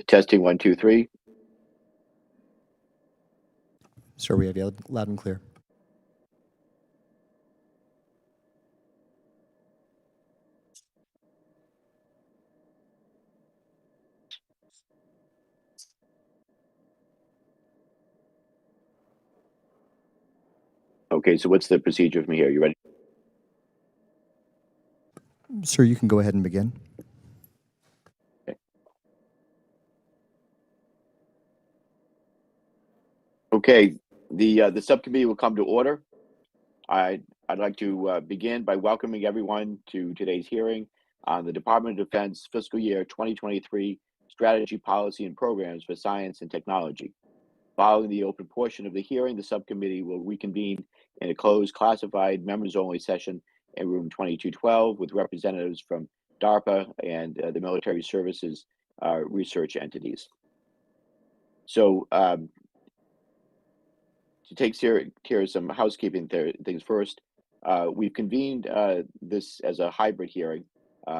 Testing 1, 2, 3. Sir, we have you loud and clear. Okay, so what's the procedure from here? You ready? Sir, you can go ahead and begin. Okay, the subcommittee will come to order. I'd like to begin by welcoming everyone to today's hearing on the Department of Defense Fiscal Year 2023 Strategy, Policy, and Programs for Science and Technology. Following the open portion of the hearing, the subcommittee will reconvene in a closed classified members-only session in room 2212 with representatives from DARPA and the military services research entities. So to take care of some housekeeping things first, we've convened this as a hybrid hearing.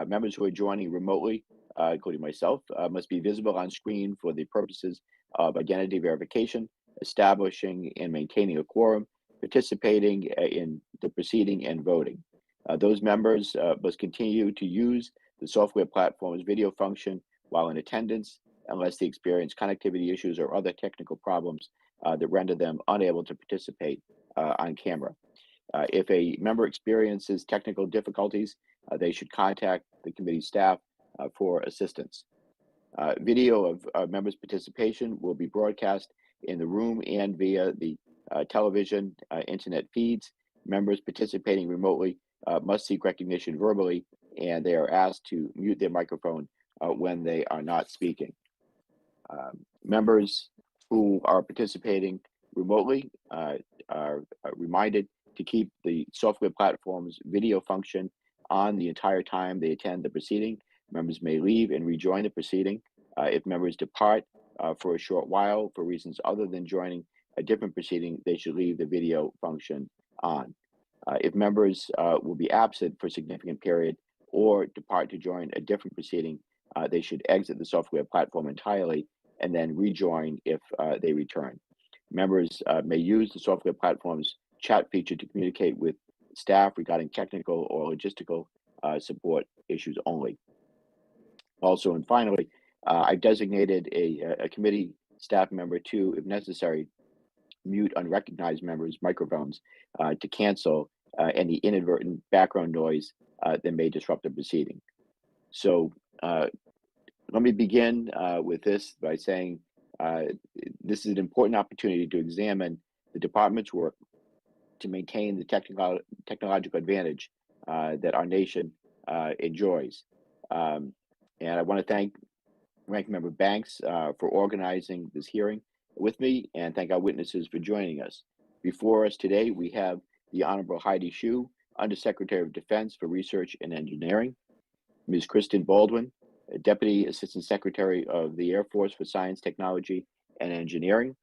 Members who are joining remotely, including myself, must be visible on screen for the purposes of identity verification, establishing and maintaining a quorum, participating in the proceeding, and voting. Those members must continue to use the software platform's video function while in attendance, unless they experience connectivity issues or other technical problems that render them unable to participate on camera. If a member experiences technical difficulties, they should contact the committee staff for assistance. Video of members' participation will be broadcast in the room and via the television, internet feeds. Members participating remotely must seek recognition verbally, and they are asked to mute their microphone when they are not speaking. Members who are participating remotely are reminded to keep the software platform's video function on the entire time they attend the proceeding. Members may leave and rejoin the proceeding. If members depart for a short while for reasons other than joining a different proceeding, they should leave the video function on. If members will be absent for a significant period or depart to join a different proceeding, they should exit the software platform entirely and then rejoin if they return. Members may use the software platform's chat feature to communicate with staff regarding technical or logistical support issues only. Also, and finally, I've designated a committee staff member to, if necessary, mute unrecognized members' microphones to cancel any inadvertent background noise that may disrupt the proceeding. So let me begin with this by saying this is an important opportunity to examine the department's work to maintain the technological advantage that our nation enjoys. And I want to thank Ranking Member Banks for organizing this hearing with me, and thank our witnesses for joining us. Before us today, we have the Honorable Heidi Shyu, Undersecretary of Defense for Research and Engineering, Ms. Kristen Baldwin, Deputy Assistant Secretary of the Air Force for Science, Technology, and Engineering,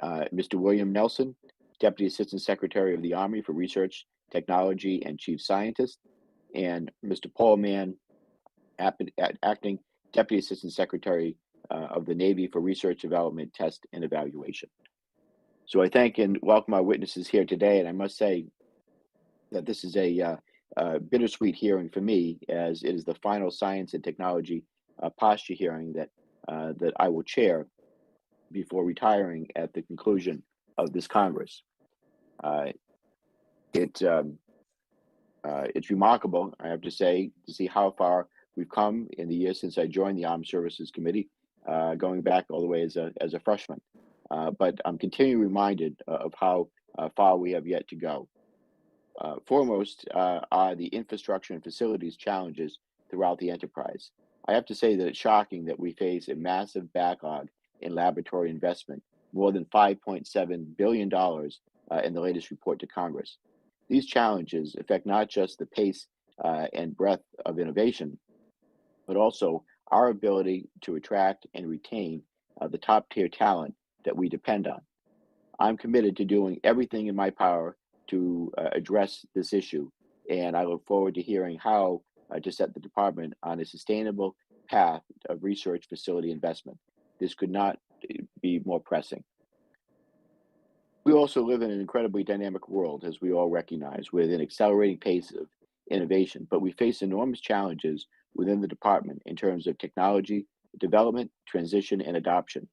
Mr. William Nelson, Deputy Assistant Secretary of the Army for Research, Technology, and Chief Scientist, and Mr. Paul Mann, Acting Deputy Assistant Secretary of the Navy for Research, Development, Test, and Evaluation. So I thank and welcome our witnesses here today, and I must say that this is a bittersweet hearing for me, as it is the final science and technology posture hearing that I will chair before retiring at the conclusion of this Congress. It's remarkable, I have to say, to see how far we've come in the years since I joined the Armed Services Committee, going back all the way as a freshman. But I'm continually reminded of how far we have yet to go. Foremost are the infrastructure and facilities challenges throughout the enterprise. I have to say that it's shocking that we face a massive backlog in laboratory investment, more than $5.7 billion in the latest report to Congress. These challenges affect not just the pace and breadth of innovation, but also our ability to attract and retain the top-tier talent that we depend on. I'm committed to doing everything in my power to address this issue, and I look forward to hearing how to set the department on a sustainable path of research facility investment. This could not be more pressing. We also live in an incredibly dynamic world, as we all recognize, with an accelerating pace of innovation, but we face enormous challenges within the department in terms of technology, development, transition, and adoption.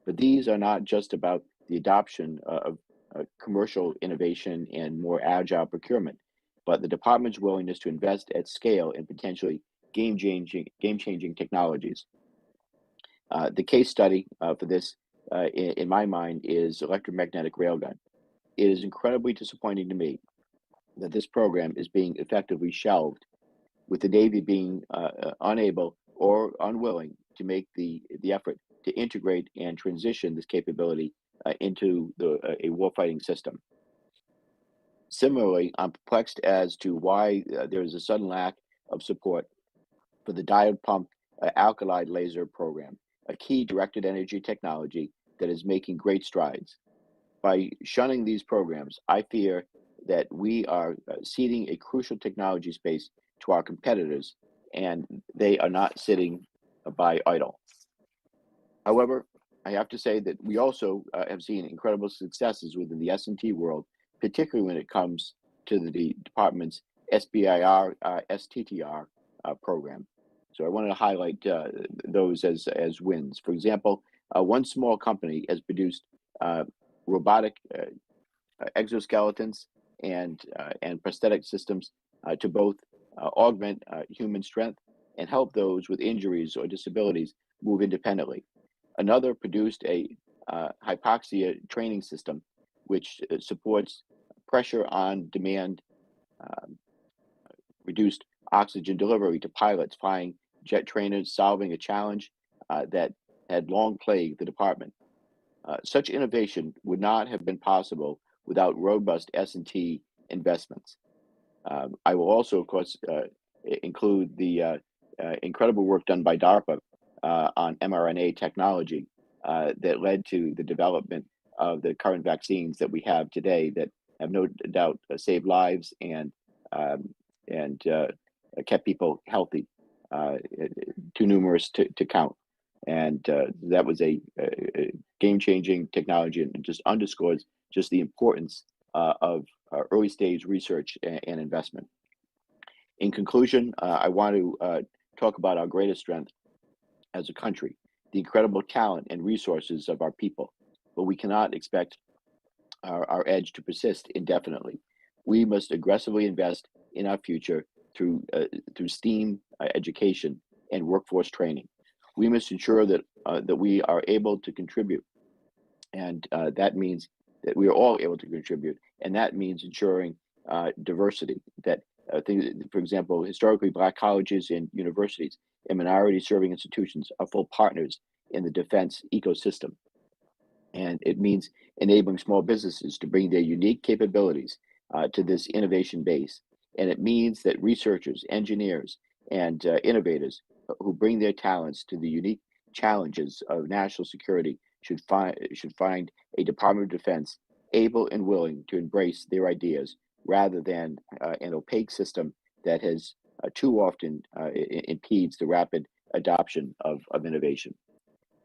But these are not just about the adoption of commercial innovation and more agile procurement, but the department's willingness to invest at scale in potentially game-changing technologies. The case study for this, in my mind, is electromagnetic railgun. It is incredibly disappointing to me that this program is being effectively shelved, with the Navy being unable or unwilling to make the effort to integrate and transition this capability into a warfighting system. Similarly, I'm perplexed as to why there is a sudden lack of support for the diode pump alkali laser program, a key directed energy technology that is making great strides. By shunning these programs, I fear that we are ceding a crucial technology space to our competitors, and they are not sitting by idle. However, I have to say that we also have seen incredible successes within the S&T world, particularly when it comes to the department's SBIR STTR program. So I wanted to highlight those as wins. For example, one small company has produced robotic exoskeletons and prosthetic systems to both augment human strength and help those with injuries or disabilities move independently. Another produced a hypoxia training system, which supports pressure on demand, reduced oxygen delivery to pilots flying jet trainers, solving a challenge that had long plagued the department. Such innovation would not have been possible without robust S&T investments. I will also, of course, include the incredible work done by DARPA on mRNA technology that led to the development of the current vaccines that we have today that have no doubt saved lives and kept people healthy, too numerous to count. And that was a game-changing technology, and it just underscores just the importance of early stage research and investment. In conclusion, I want to talk about our greatest strength as a country, the incredible talent and resources of our people, but we cannot expect our edge to persist indefinitely. We must aggressively invest in our future through STEAM education and workforce training. We must ensure that we are able to contribute, and that means that we are all able to contribute, and that means ensuring diversity. That for example, historically Black colleges and universities and minority-serving institutions are full partners in the defense ecosystem, and it means enabling small businesses to bring their unique capabilities to this innovation base, and it means that researchers, engineers, and innovators who bring their talents to the unique challenges of national security should find a Department of Defense able and willing to embrace their ideas rather than an opaque system that has too often impedes the rapid adoption of innovation.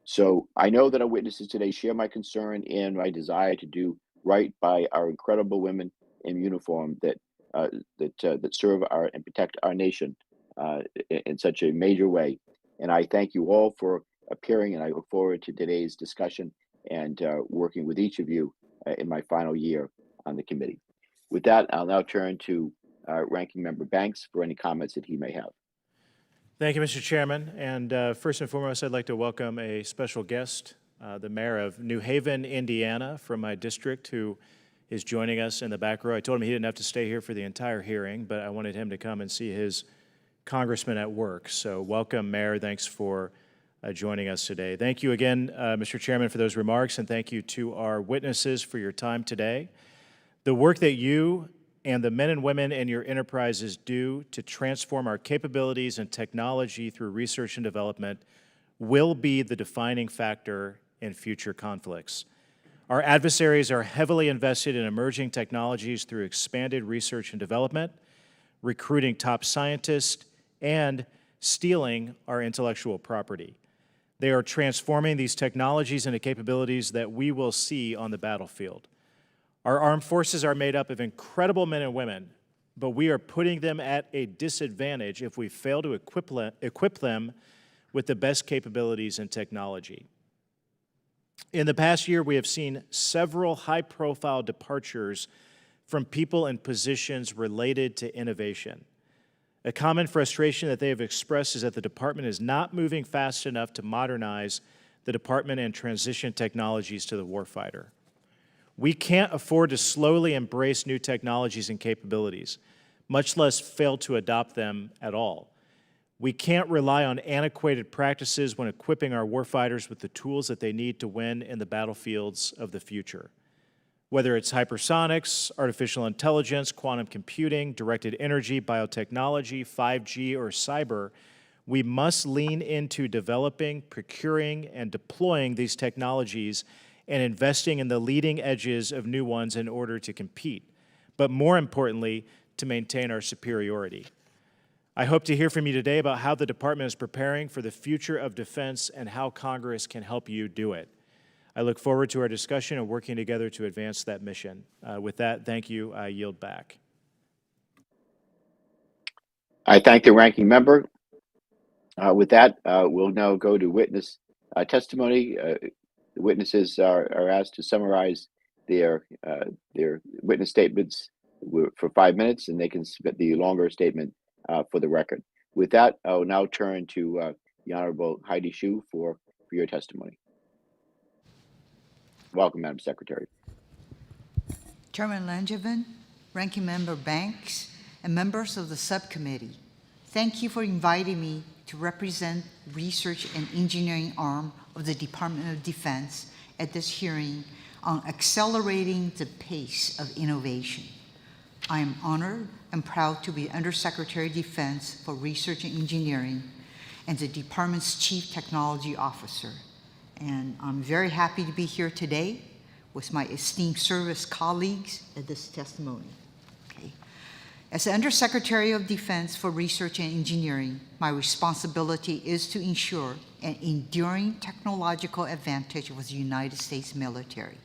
So I know that our witnesses today share my concern and my desire to do right by our incredible women in uniform that serve and protect our nation in such a major way. And I thank you all for appearing, and I look forward to today's discussion and working with each of you in my final year on the committee. With that, I'll now turn to Ranking Member Banks for any comments that he may have. Thank you, Mr. Chairman. And first and foremost, I'd like to welcome a special guest, the mayor of New Haven, Indiana, from my district, who is joining us in the back row. I told him he didn't have to stay here for the entire hearing, but I wanted him to come and see his congressman at work. So welcome, Mayor. Thanks for joining us today. Thank you again, Mr. Chairman, for those remarks, and thank you to our witnesses for your time today. The work that you and the men and women in your enterprises do to transform our capabilities and technology through research and development will be the defining factor in future conflicts. Our adversaries are heavily invested in emerging technologies through expanded research and development, recruiting top scientists, and stealing our intellectual property. They are transforming these technologies into capabilities that we will see on the battlefield. Our armed forces are made up of incredible men and women, but we are putting them at a disadvantage if we fail to equip them with the best capabilities and technology. In the past year, we have seen several high-profile departures from people in positions related to innovation. A common frustration that they have expressed is that the department is not moving fast enough to modernize the department and transition technologies to the warfighter. We can't afford to slowly embrace new technologies and capabilities, much less fail to adopt them at all. We can't rely on antiquated practices when equipping our warfighters with the tools that they need to win in the battlefields of the future. Whether it's hypersonics, artificial intelligence, quantum computing, directed energy, biotechnology, 5G, or cyber, we must lean into developing, procuring, and deploying these technologies and investing in the leading edges of new ones in order to compete, but more importantly, to maintain our superiority. I hope to hear from you today about how the department is preparing for the future of defense and how Congress can help you do it. I look forward to our discussion and working together to advance that mission. With that, thank you. I yield back. I thank the ranking member. With that, we'll now go to witness testimony. The witnesses are asked to summarize their witness statements for 5 minutes, and they can submit the longer statement for the record. With that, I will now turn to the Honorable Heidi Shyu for your testimony. Welcome, Madam Secretary. Chairman Langevin, Ranking Member Banks, and members of the subcommittee, thank you for inviting me to represent research and engineering arm of the Department of Defense at this hearing on accelerating the pace of innovation. I am honored and proud to be Undersecretary of Defense for Research and Engineering and the Department's Chief Technology Officer. And I'm very happy to be here today with my esteemed service colleagues at this testimony. Okay. As the Undersecretary of Defense for Research and Engineering, my responsibility is to ensure an enduring technological advantage of the United States military.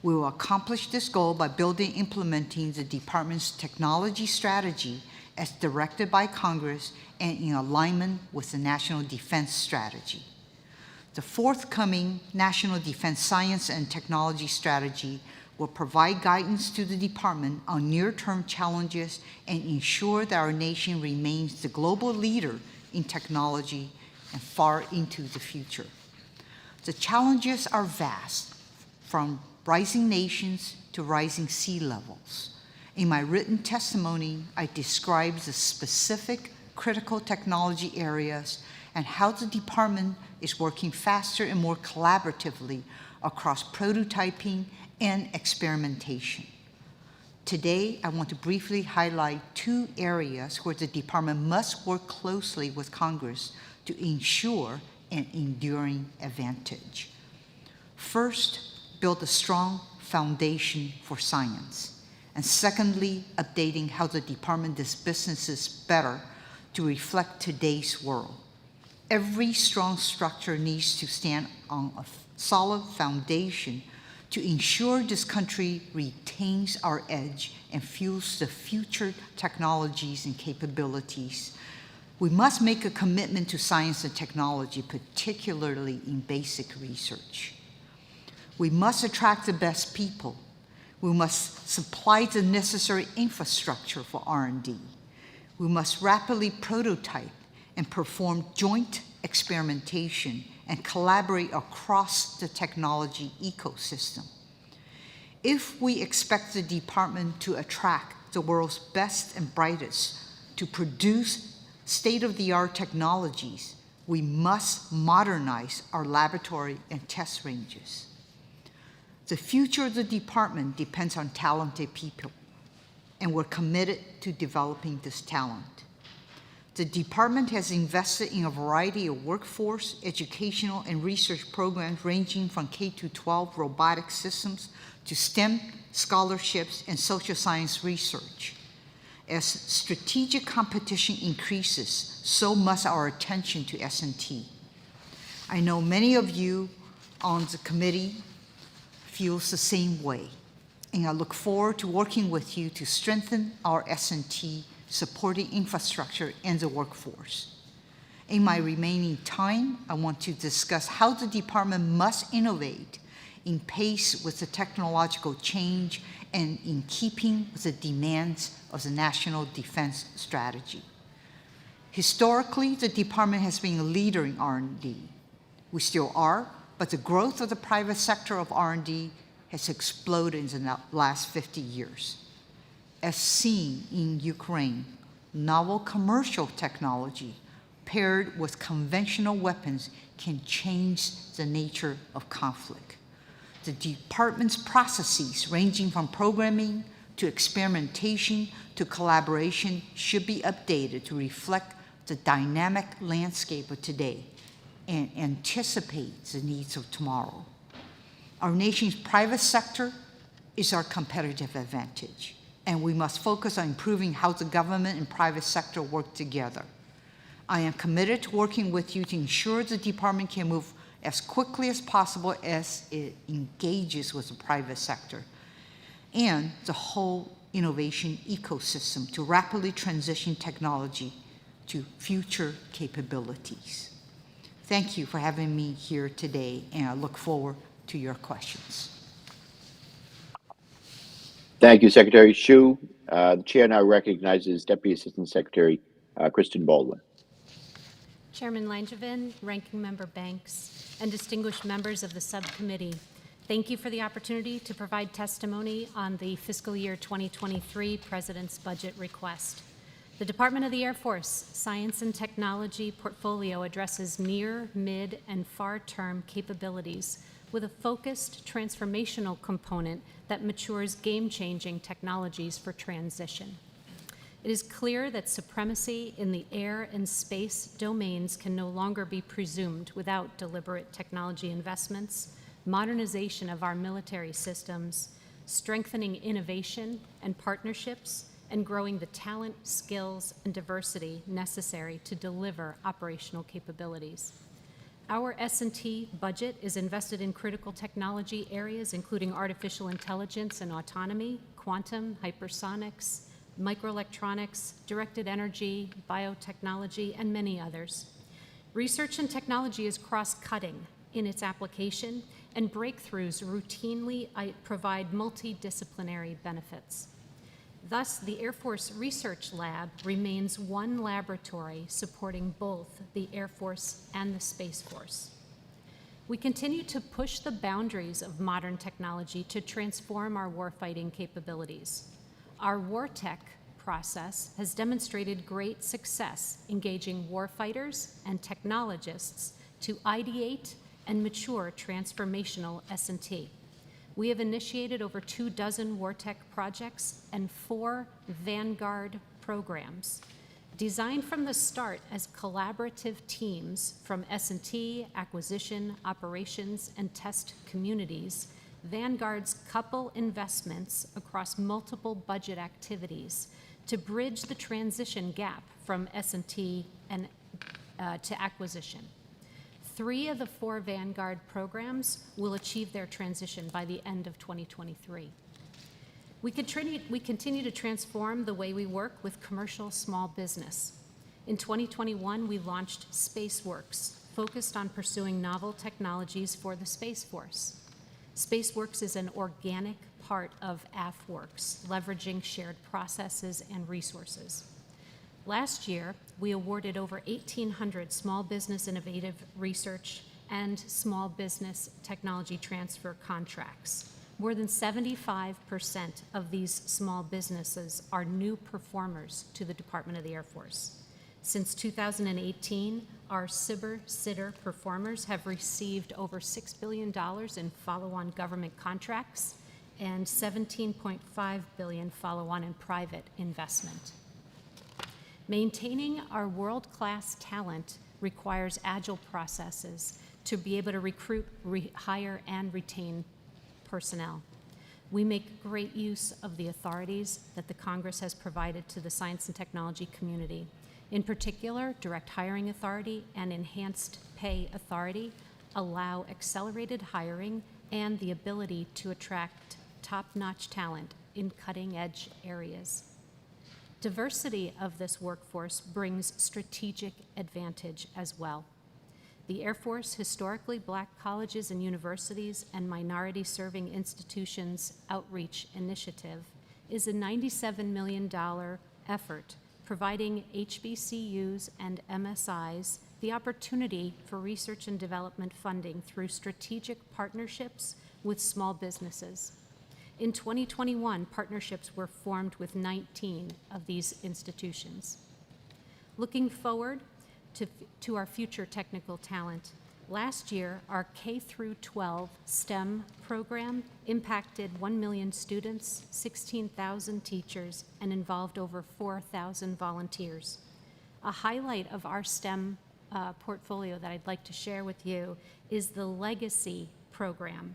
We will accomplish this goal by building and implementing the Department's technology strategy as directed by Congress and in alignment with the National Defense Strategy. The forthcoming National Defense Science and Technology Strategy will provide guidance to the Department on near-term challenges and ensure that our nation remains the global leader in technology and far into the future. The challenges are vast, from rising nations to rising sea levels. In my written testimony, I describe the specific critical technology areas and how the department is working faster and more collaboratively across prototyping and experimentation. Today, I want to briefly highlight 2 areas where the department must work closely with Congress to ensure an enduring advantage. First, build a strong foundation for science. And secondly, updating how the department does businesses better to reflect today's world. Every strong structure needs to stand on a solid foundation to ensure this country retains our edge and fuels the future technologies and capabilities. We must make a commitment to science and technology, particularly in basic research. We must attract the best people. We must supply the necessary infrastructure for R&D. We must rapidly prototype and perform joint experimentation and collaborate across the technology ecosystem. If we expect the department to attract the world's best and brightest to produce state-of-the-art technologies, we must modernize our laboratory and test ranges. The future of the department depends on talented people, and we're committed to developing this talent. The department has invested in a variety of workforce, educational, and research programs ranging from K-12 robotic systems to STEM scholarships and social science research. As strategic competition increases, so must our attention to S&T. I know many of you on the committee feels the same way, and I look forward to working with you to strengthen our S&T supporting infrastructure and the workforce. In my remaining time, I want to discuss how the department must innovate in pace with the technological change and in keeping with the demands of the National Defense Strategy. Historically, the department has been a leader in R&D. We still are, but the growth of the private sector of R&D has exploded in the last 50 years. As seen in Ukraine, novel commercial technology paired with conventional weapons can change the nature of conflict. The department's processes, ranging from programming to experimentation to collaboration, should be updated to reflect the dynamic landscape of today and anticipate the needs of tomorrow. Our nation's private sector is our competitive advantage, and we must focus on improving how the government and private sector work together. I am committed to working with you to ensure the department can move as quickly as possible as it engages with the private sector and the whole innovation ecosystem to rapidly transition technology to future capabilities. Thank you for having me here today, and I look forward to your questions. Thank you, Secretary Hsu. The chair now recognizes Deputy Assistant Secretary Kristen Baldwin. Chairman Langevin, Ranking Member Banks, and distinguished members of the subcommittee, thank you for the opportunity to provide testimony on the fiscal year 2023 President's Budget Request. The Department of the Air Force Science and Technology portfolio addresses near, mid, and far-term capabilities with a focused transformational component that matures game-changing technologies for transition. It is clear that supremacy in the air and space domains can no longer be presumed without deliberate technology investments, modernization of our military systems, strengthening innovation and partnerships, and growing the talent, skills, and diversity necessary to deliver operational capabilities. Our S&T budget is invested in critical technology areas, including artificial intelligence and autonomy, quantum, hypersonics, microelectronics, directed energy, biotechnology, and many others. Research and technology is cross-cutting in its application, and breakthroughs routinely provide multidisciplinary benefits. Thus, the Air Force Research Lab remains one laboratory supporting both the Air Force and the Space Force. We continue to push the boundaries of modern technology to transform our warfighting capabilities. Our WarTech process has demonstrated great success engaging warfighters and technologists to ideate and mature transformational S&T. We have initiated over 24 WarTech projects and 4 Vanguard programs. Designed from the start as collaborative teams from S&T, acquisition, operations, and test communities, Vanguards couple investments across multiple budget activities to bridge the transition gap from S&T and to acquisition. 3 of the 4 Vanguard programs will achieve their transition by the end of 2023. We continue to transform the way we work with commercial small business. In 2021, we launched SpaceWorks, focused on pursuing novel technologies for the Space Force. SpaceWorks is an organic part of AFWorks, leveraging shared processes and resources. Last year, we awarded over 1,800 small business innovative research and small business technology transfer contracts. More than 75% of these small businesses are new performers to the Department of the Air Force. Since 2018, our SBIR performers have received over $6 billion in follow-on government contracts and $17.5 billion follow-on in private investment. Maintaining our world-class talent requires agile processes to be able to recruit, hire, and retain personnel. We make great use of the authorities that the Congress has provided to the science and technology community. In particular, direct hiring authority and enhanced pay authority allow accelerated hiring and the ability to attract top-notch talent in cutting-edge areas. Diversity of this workforce brings strategic advantage as well. The Air Force Historically Black Colleges and Universities and Minority Serving Institutions Outreach Initiative is a $97 million effort providing HBCUs and MSIs the opportunity for research and development funding through strategic partnerships with small businesses. In 2021, partnerships were formed with 19 of these institutions. Looking forward to our future technical talent, last year, our K-12 STEM program impacted 1 million students, 16,000 teachers, and involved over 4,000 volunteers. A highlight of our STEM portfolio that I'd like to share with you is the Legacy program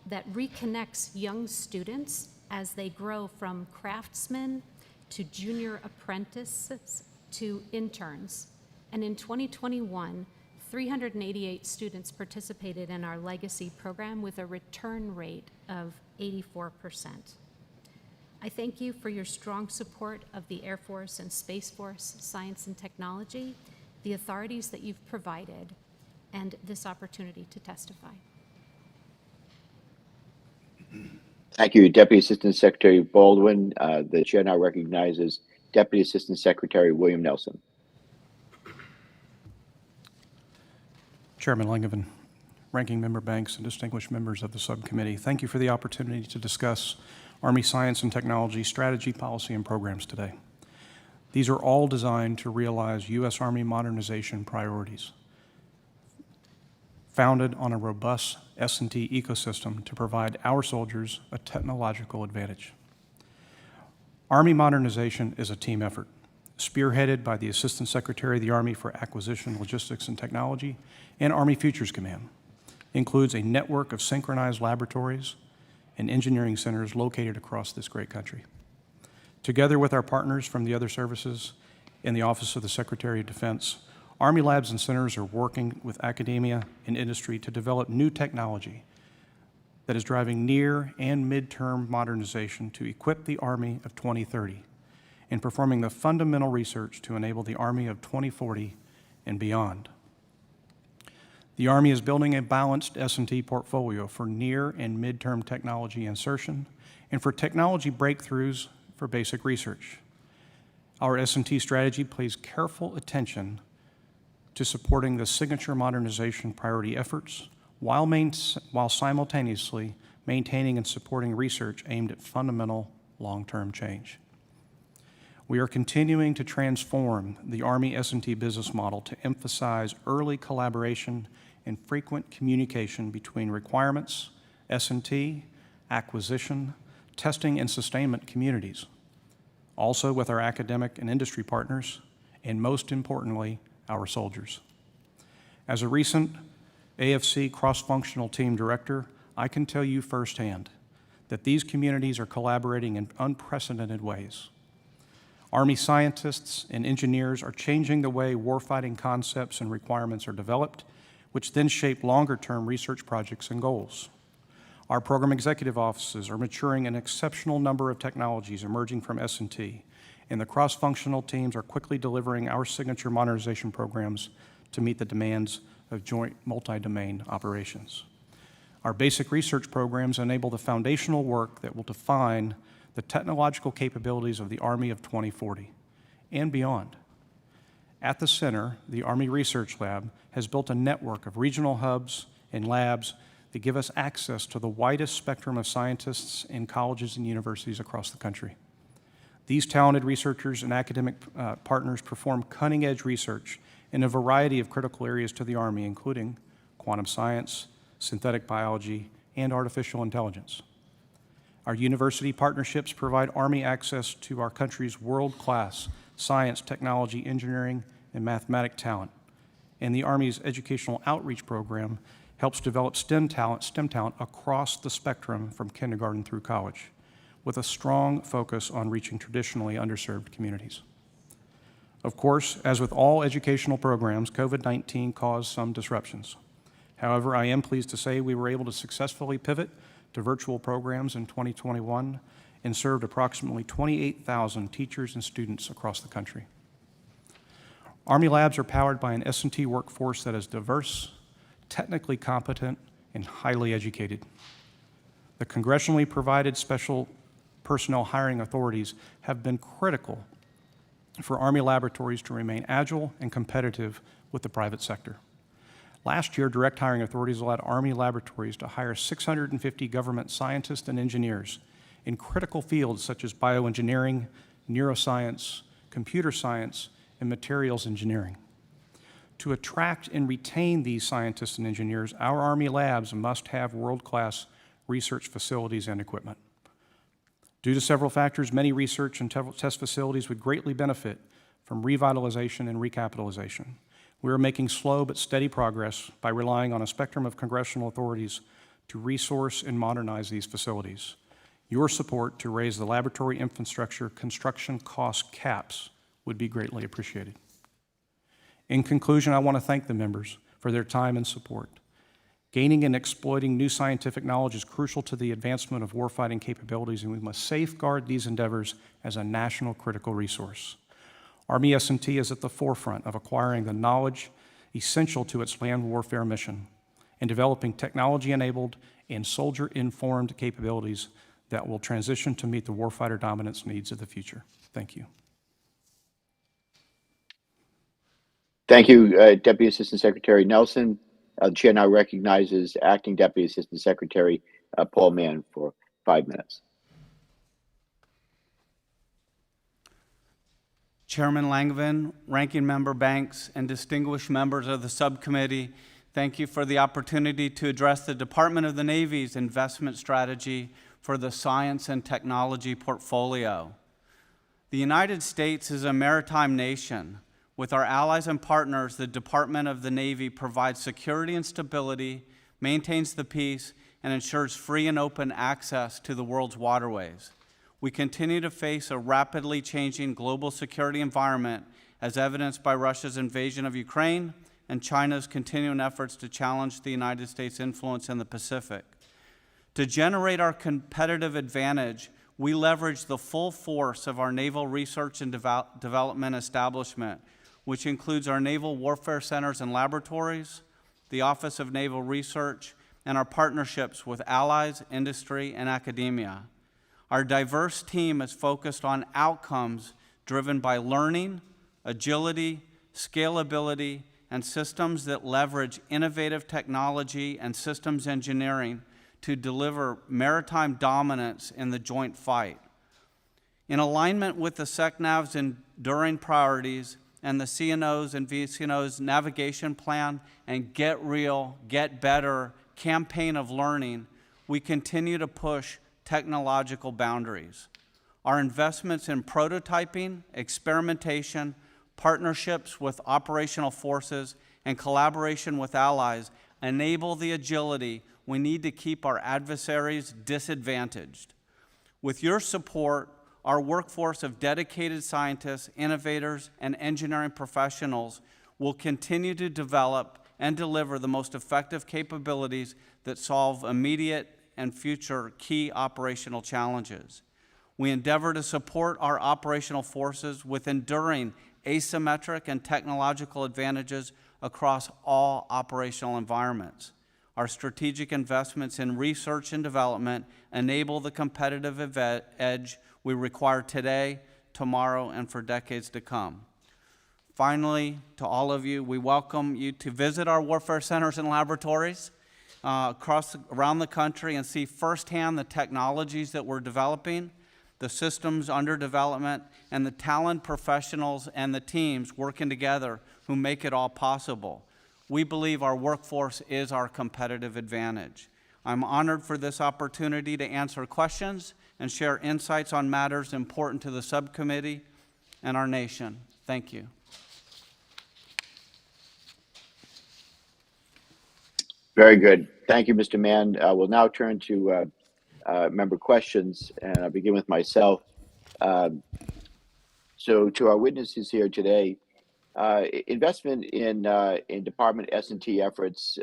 that reconnects young students as they grow from craftsmen to junior apprentices to interns. And in 2021, 388 students participated in our Legacy program with a return rate of 84%. I thank you for your strong support of the Air Force and Space Force Science and Technology, the authorities that you've provided, and this opportunity to testify. Thank you, Deputy Assistant Secretary Baldwin. The chair now recognizes Deputy Assistant Secretary William Nelson. Chairman Langevin, Ranking Member Banks, and distinguished members of the subcommittee, thank you for the opportunity to discuss Army Science and Technology strategy, policy, and programs today. These are all designed to realize U.S. Army modernization priorities, founded on a robust S&T ecosystem to provide our soldiers a technological advantage. Army modernization is a team effort, spearheaded by the Assistant Secretary of the Army for Acquisition, Logistics, and Technology and Army Futures Command. Includes a network of synchronized laboratories and engineering centers located across this great country. Together with our partners from the other services in the Office of the Secretary of Defense, Army labs and centers are working with academia and industry to develop new technology that is driving near and midterm modernization to equip the Army of 2030 and performing the fundamental research to enable the Army of 2040 and beyond. The Army is building a balanced S&T portfolio for near and midterm technology insertion and for technology breakthroughs for basic research. Our S&T strategy pays careful attention to supporting the signature modernization priority efforts while simultaneously maintaining and supporting research aimed at fundamental long-term change. We are continuing to transform the Army S&T business model to emphasize early collaboration and frequent communication between requirements, S&T, acquisition, testing, and sustainment communities, also with our academic and industry partners, and most importantly, our soldiers. As a recent AFC cross-functional team director, I can tell you firsthand that these communities are collaborating in unprecedented ways. Army scientists and engineers are changing the way warfighting concepts and requirements are developed, which then shape longer-term research projects and goals. Our program executive offices are maturing an exceptional number of technologies emerging from S&T, and the cross-functional teams are quickly delivering our signature modernization programs to meet the demands of joint multi-domain operations. Our basic research programs enable the foundational work that will define the technological capabilities of the Army of 2040 and beyond. At the center, the Army Research Lab has built a network of regional hubs and labs that give us access to the widest spectrum of scientists in colleges and universities across the country. These talented researchers and academic partners perform cutting-edge research in a variety of critical areas to the Army, including quantum science, synthetic biology, and artificial intelligence. Our university partnerships provide Army access to our country's world-class science, technology, engineering, and mathematic talent. And the Army's educational outreach program helps develop STEM talent across the spectrum from kindergarten through college, with a strong focus on reaching traditionally underserved communities. Of course, as with all educational programs, COVID-19 caused some disruptions. However, I am pleased to say we were able to successfully pivot to virtual programs in 2021 and served approximately 28,000 teachers and students across the country. Army labs are powered by an S&T workforce that is diverse, technically competent, and highly educated. The congressionally provided special personnel hiring authorities have been critical for Army laboratories to remain agile and competitive with the private sector. Last year, direct hiring authorities allowed Army laboratories to hire 650 government scientists and engineers in critical fields such as bioengineering, neuroscience, computer science, and materials engineering. To attract and retain these scientists and engineers, our Army labs must have world-class research facilities and equipment. Due to several factors, many research and test facilities would greatly benefit from revitalization and recapitalization. We are making slow but steady progress by relying on a spectrum of congressional authorities to resource and modernize these facilities. Your support to raise the laboratory infrastructure construction cost caps would be greatly appreciated. In conclusion, I want to thank the members for their time and support. Gaining and exploiting new scientific knowledge is crucial to the advancement of warfighting capabilities, and we must safeguard these endeavors as a national critical resource. Army S&T is at the forefront of acquiring the knowledge essential to its land warfare mission and developing technology-enabled and soldier-informed capabilities that will transition to meet the warfighter dominance needs of the future. Thank you. Thank you, Deputy Assistant Secretary Nelson. The chair now recognizes Acting Deputy Assistant Secretary Paul Mann for 5 minutes. Chairman Langevin, Ranking Member Banks, and distinguished members of the subcommittee, thank you for the opportunity to address the Department of the Navy's investment strategy for the science and technology portfolio. The United States is a maritime nation. With our allies and partners, the Department of the Navy provides security and stability, maintains the peace, and ensures free and open access to the world's waterways. We continue to face a rapidly changing global security environment as evidenced by Russia's invasion of Ukraine and China's continuing efforts to challenge the United States' influence in the Pacific. To generate our competitive advantage, we leverage the full force of our Naval Research and Development establishment, which includes our Naval Warfare Centers and Laboratories, the Office of Naval Research, and our partnerships with allies, industry, and academia. Our diverse team is focused on outcomes driven by learning, agility, scalability, and systems that leverage innovative technology and systems engineering to deliver maritime dominance in the joint fight. In alignment with the SECNAV's enduring priorities and the CNO's and VCNO's navigation plan and Get Real, Get Better campaign of learning, we continue to push technological boundaries. Our investments in prototyping, experimentation, partnerships with operational forces, and collaboration with allies enable the agility we need to keep our adversaries disadvantaged. With your support, our workforce of dedicated scientists, innovators, and engineering professionals will continue to develop and deliver the most effective capabilities that solve immediate and future key operational challenges. We endeavor to support our operational forces with enduring asymmetric and technological advantages across all operational environments. Our strategic investments in research and development enable the competitive edge we require today, tomorrow, and for decades to come. Finally, to all of you, we welcome you to visit our warfare centers and laboratories around the country and see firsthand the technologies that we're developing, the systems under development, and the talent professionals and the teams working together who make it all possible. We believe our workforce is our competitive advantage. I'm honored for this opportunity to answer questions and share insights on matters important to the subcommittee and our nation. Thank you. Very good. Thank you, Mr. Mann. We'll now turn to member questions, and I'll begin with myself. Um, so to our witnesses here today, investment in department S&T efforts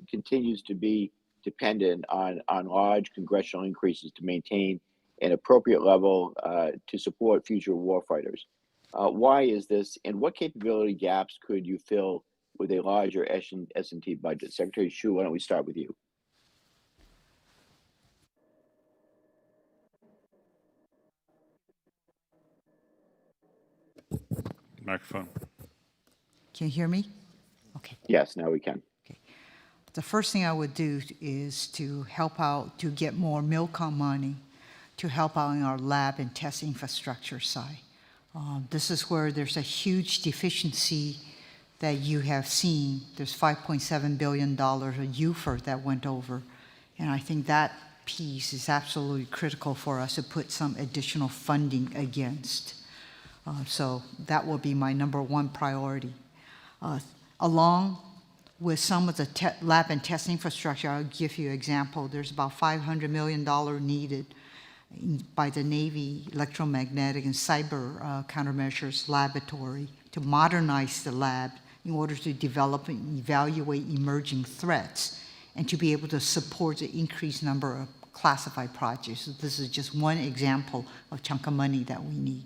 continues to be dependent on large congressional increases to maintain an appropriate level to support future warfighters. Why is this, and what capability gaps could you fill with a larger S&T budget? Secretary Shu, why don't we start with you? Microphone. Can you hear me? Okay. Yes, now we can. The first thing I would do is to help out to get more MILCOM money to help out in our lab and test infrastructure side. This is where there's a huge deficiency that you have seen. There's $5.7 billion of UFR that went over. And I think that piece is absolutely critical for us to put some additional funding against. So that will be my number one priority. Along with some of the lab and test infrastructure, I'll give you an example. There's about $500 million needed by the Navy Electromagnetic and Cyber Countermeasures Laboratory to modernize the lab in order to develop and evaluate emerging threats and to be able to support the increased number of classified projects. So this is just one example of chunk of money that we need.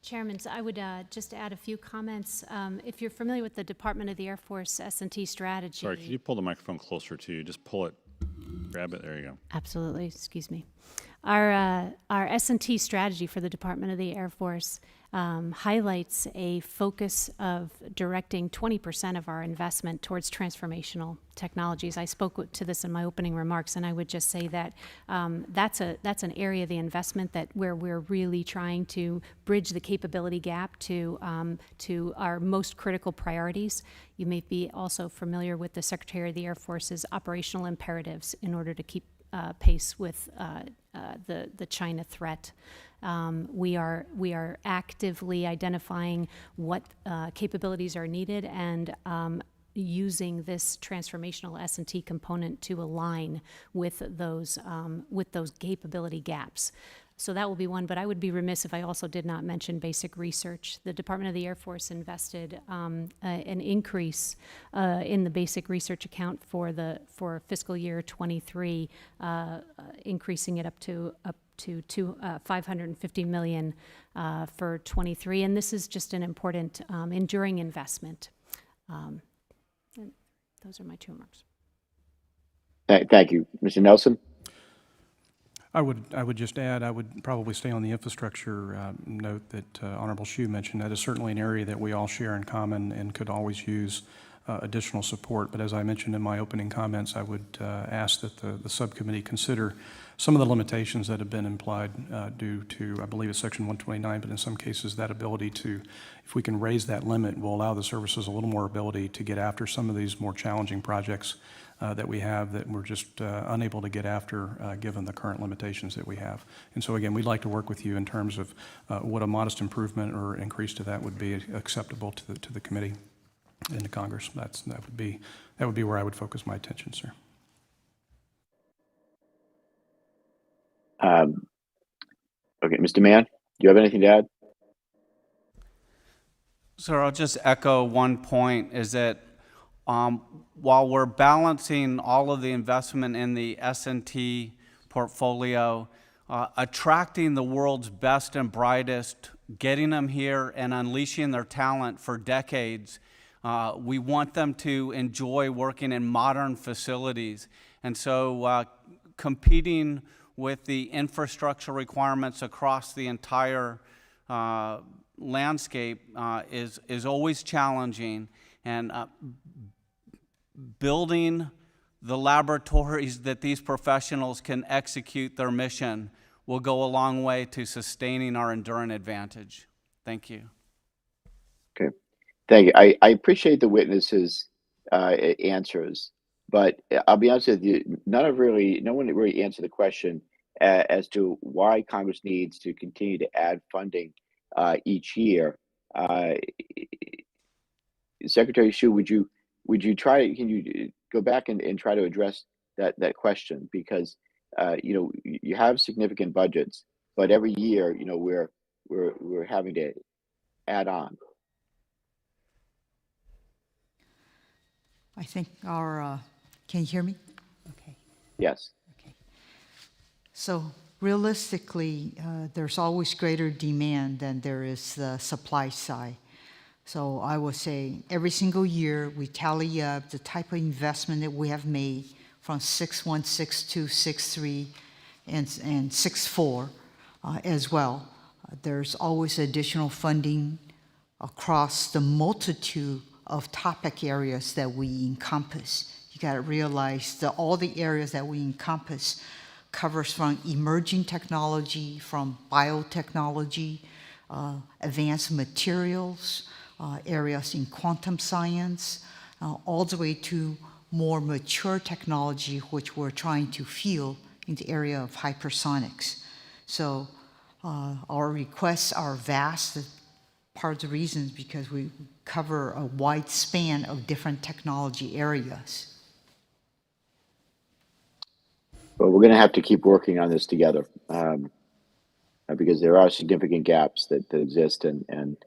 Chairman, so I would just add a few comments. If you're familiar with the Department of the Air Force S&T strategy. Sorry, could you pull the microphone closer to you? Just pull it, grab it, there you go. Absolutely, excuse me. Our S&T strategy for the Department of the Air Force highlights a focus of directing 20% of our investment towards transformational technologies. I spoke to this in my opening remarks, and I would just say that that's an area of the investment where we're really trying to bridge the capability gap to our most critical priorities. You may be also familiar with the Secretary of the Air Force's operational imperatives in order to keep pace with the China threat. We are actively identifying what capabilities are needed and using this transformational S&T component to align with those capability gaps. So that will be one, but I would be remiss if I also did not mention basic research. The Department of the Air Force invested an increase in the basic research account for fiscal year 23, increasing it up to $550 million for 23, and this is just an important enduring investment. And those are my two remarks. Thank you, Mr. Nelson. I would just add, I would probably stay on the infrastructure note that Honorable Hsu mentioned. That is certainly an area that we all share in common and could always use additional support. But as I mentioned in my opening comments, I would ask that the subcommittee consider some of the limitations that have been implied due to, I believe it's Section 129, but in some cases that ability to, if we can raise that limit, will allow the services a little more ability to get after some of these more challenging projects that we have that we're just unable to get after given the current limitations that we have. And so again, we'd like to work with you in terms of what a modest improvement or increase to that would be acceptable to the committee and to Congress. That would be where I would focus my attention, sir. Okay, Mr. Mann, do you have anything to add? Sir, I'll just echo one point, is that while we're balancing all of the investment in the S&T portfolio, attracting the world's best and brightest, getting them here and unleashing their talent for decades, we want them to enjoy working in modern facilities. And so competing with the infrastructure requirements across the entire landscape is always challenging. And building the laboratories that these professionals can execute their mission will go a long way to sustaining our enduring advantage. Thank you. Okay, thank you. I appreciate the witnesses' answers, but I'll be honest with you, no one really answered the question as to why Congress needs to continue to add funding each year. Secretary Shu, would you try? Can you go back and try to address that question? Because you know, you have significant budgets, but every year, you know, we're having to add on. I think our, can you hear me? Okay. Yes. So realistically, there's always greater demand than there is the supply side. So I would say every single year we tally up the type of investment that we have made from 6.1, 6.2, 6.3, and 6.4 as well. There's always additional funding across the multitude of topic areas that we encompass. You got to realize that all the areas that we encompass covers from emerging technology, from biotechnology, advanced materials, areas in quantum science, all the way to more mature technology, which we're trying to field in the area of hypersonics. So our requests are vast. Part of the reason is because we cover a wide span of different technology areas. But we're going to have to keep working on this together because there are significant gaps that exist, and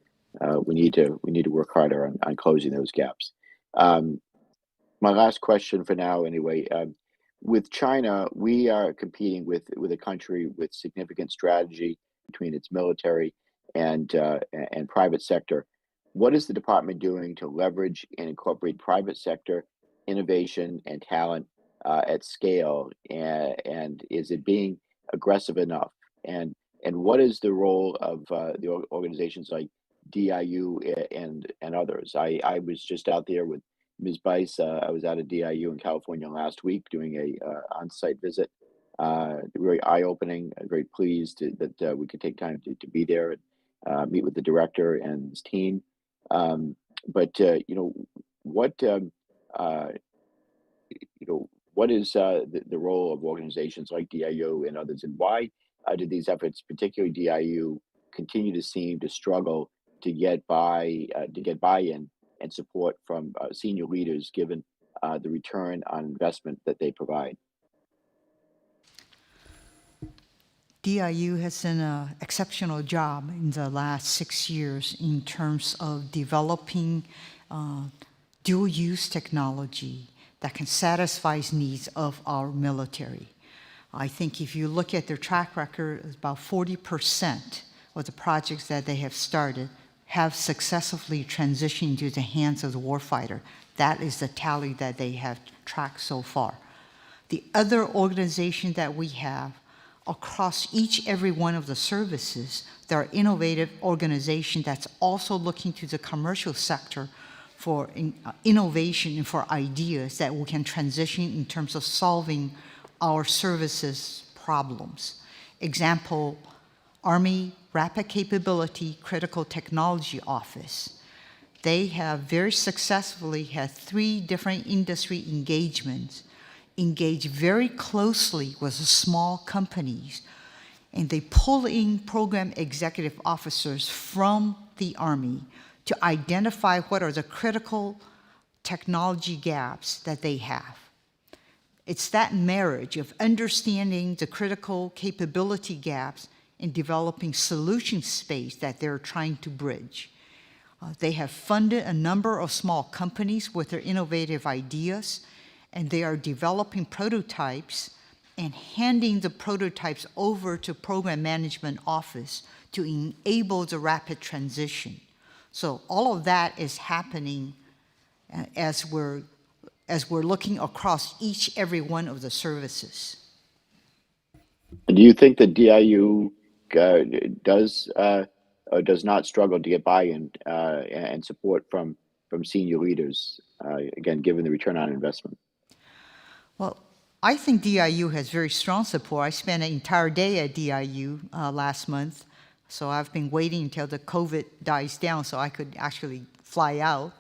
we need to work harder on closing those gaps. My last question for now, anyway. With China, we are competing with a country with significant strategy between its military and private sector. What is the department doing to leverage and incorporate private sector innovation and talent at scale? And is it being aggressive enough? And what is the role of the organizations like DIU and others? I was just out there with Ms. Bice. I was out at DIU in California last week doing a on-site visit. Very eye-opening. Very pleased that we could take time to be there and meet with the director and his team. But you know, what what is the role of organizations like DIU and others, and why did these efforts, particularly DIU, continue to seem to struggle to get buy-in and support from senior leaders, given the return on investment that they provide? DIU has done an exceptional job in the last 6 years in terms of developing dual-use technology that can satisfy needs of our military. I think if you look at their track record, about 40% of the projects that they have started have successfully transitioned into the hands of the warfighter. That is the tally that they have tracked so far. The other organization that we have across every one of the services, there are innovative organizations that's also looking to the commercial sector for innovation and for ideas that we can transition in terms of solving our services problems. Example, Army Rapid Capability Critical Technology Office. They have very successfully had 3 different industry engagements, engaged very closely with the small companies, and they pull in program executive officers from the Army to identify what are the critical technology gaps that they have. It's that marriage of understanding the critical capability gaps and developing solution space that they're trying to bridge. They have funded a number of small companies with their innovative ideas, and they are developing prototypes and handing the prototypes over to program management office to enable the rapid transition. So all of that is happening as we're looking across every one of the services. Do you think that DIU does not struggle to get buy-in and support from senior leaders, again, given the return on investment? Well, I think DIU has very strong support. I spent an entire day at DIU last month, so I've been waiting until the COVID dies down so I could actually fly out.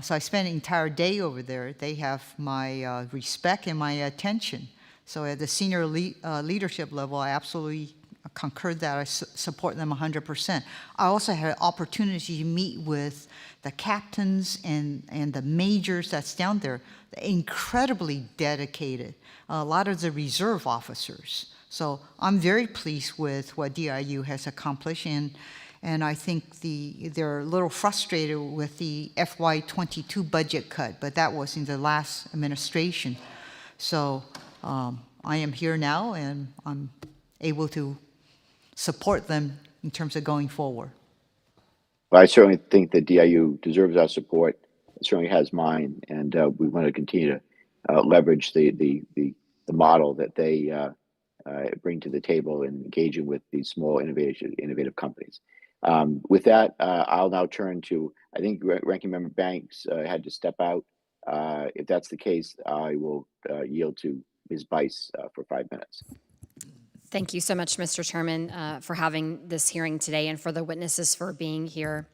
So I spent an entire day over there. They have my respect and my attention. So at the senior leadership level, I absolutely concur that I support them 100%. I also had an opportunity to meet with the captains and the majors that's down there. They're incredibly dedicated. A lot of the reserve officers. So I'm very pleased with what DIU has accomplished, and I think they're a little frustrated with the FY22 budget cut, but that was in the last administration. So I am here now, and I'm able to support them in terms of going forward. Well, I certainly think that DIU deserves our support. It certainly has mine, and we want to continue to leverage the model that they bring to the table in engaging with these small innovative companies. With that, I'll now turn to, I think Ranking Member Banks had to step out. If that's the case, I will yield to Ms. Bice for 5 minutes. Thank you so much, Mr. Chairman, for having this hearing today and for the witnesses for being here.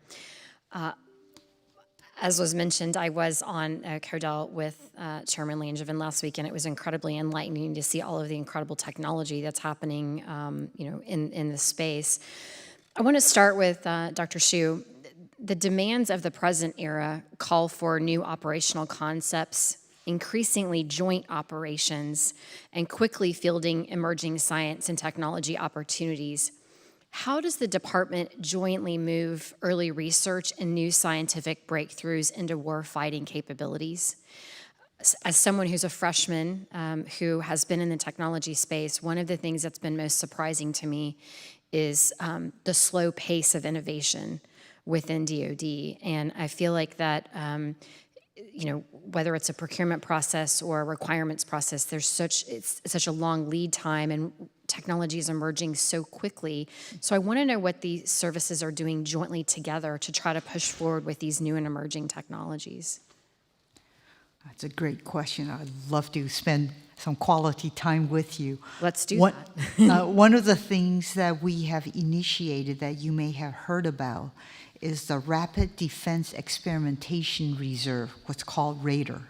As was mentioned, I was on CODEL with Chairman Langevin last week, and it was incredibly enlightening to see all of the incredible technology that's happening, in this space. I want to start with Dr. Hsu. The demands of the present era call for new operational concepts, increasingly joint operations, and quickly fielding emerging science and technology opportunities. How does the department jointly move early research and new scientific breakthroughs into warfighting capabilities? As someone who's a freshman who has been in the technology space, one of the things that's been most surprising to me is the slow pace of innovation within DOD. And I feel like that whether it's a procurement process or a requirements process, it's such a long lead time, and technology is emerging so quickly. So I want to know what the services are doing jointly together to try to push forward with these new and emerging technologies. That's a great question. I'd love to spend some quality time with you. Let's do that. One of the things that we have initiated that you may have heard about is the Rapid Defense Experimentation Reserve, what's called RADAR.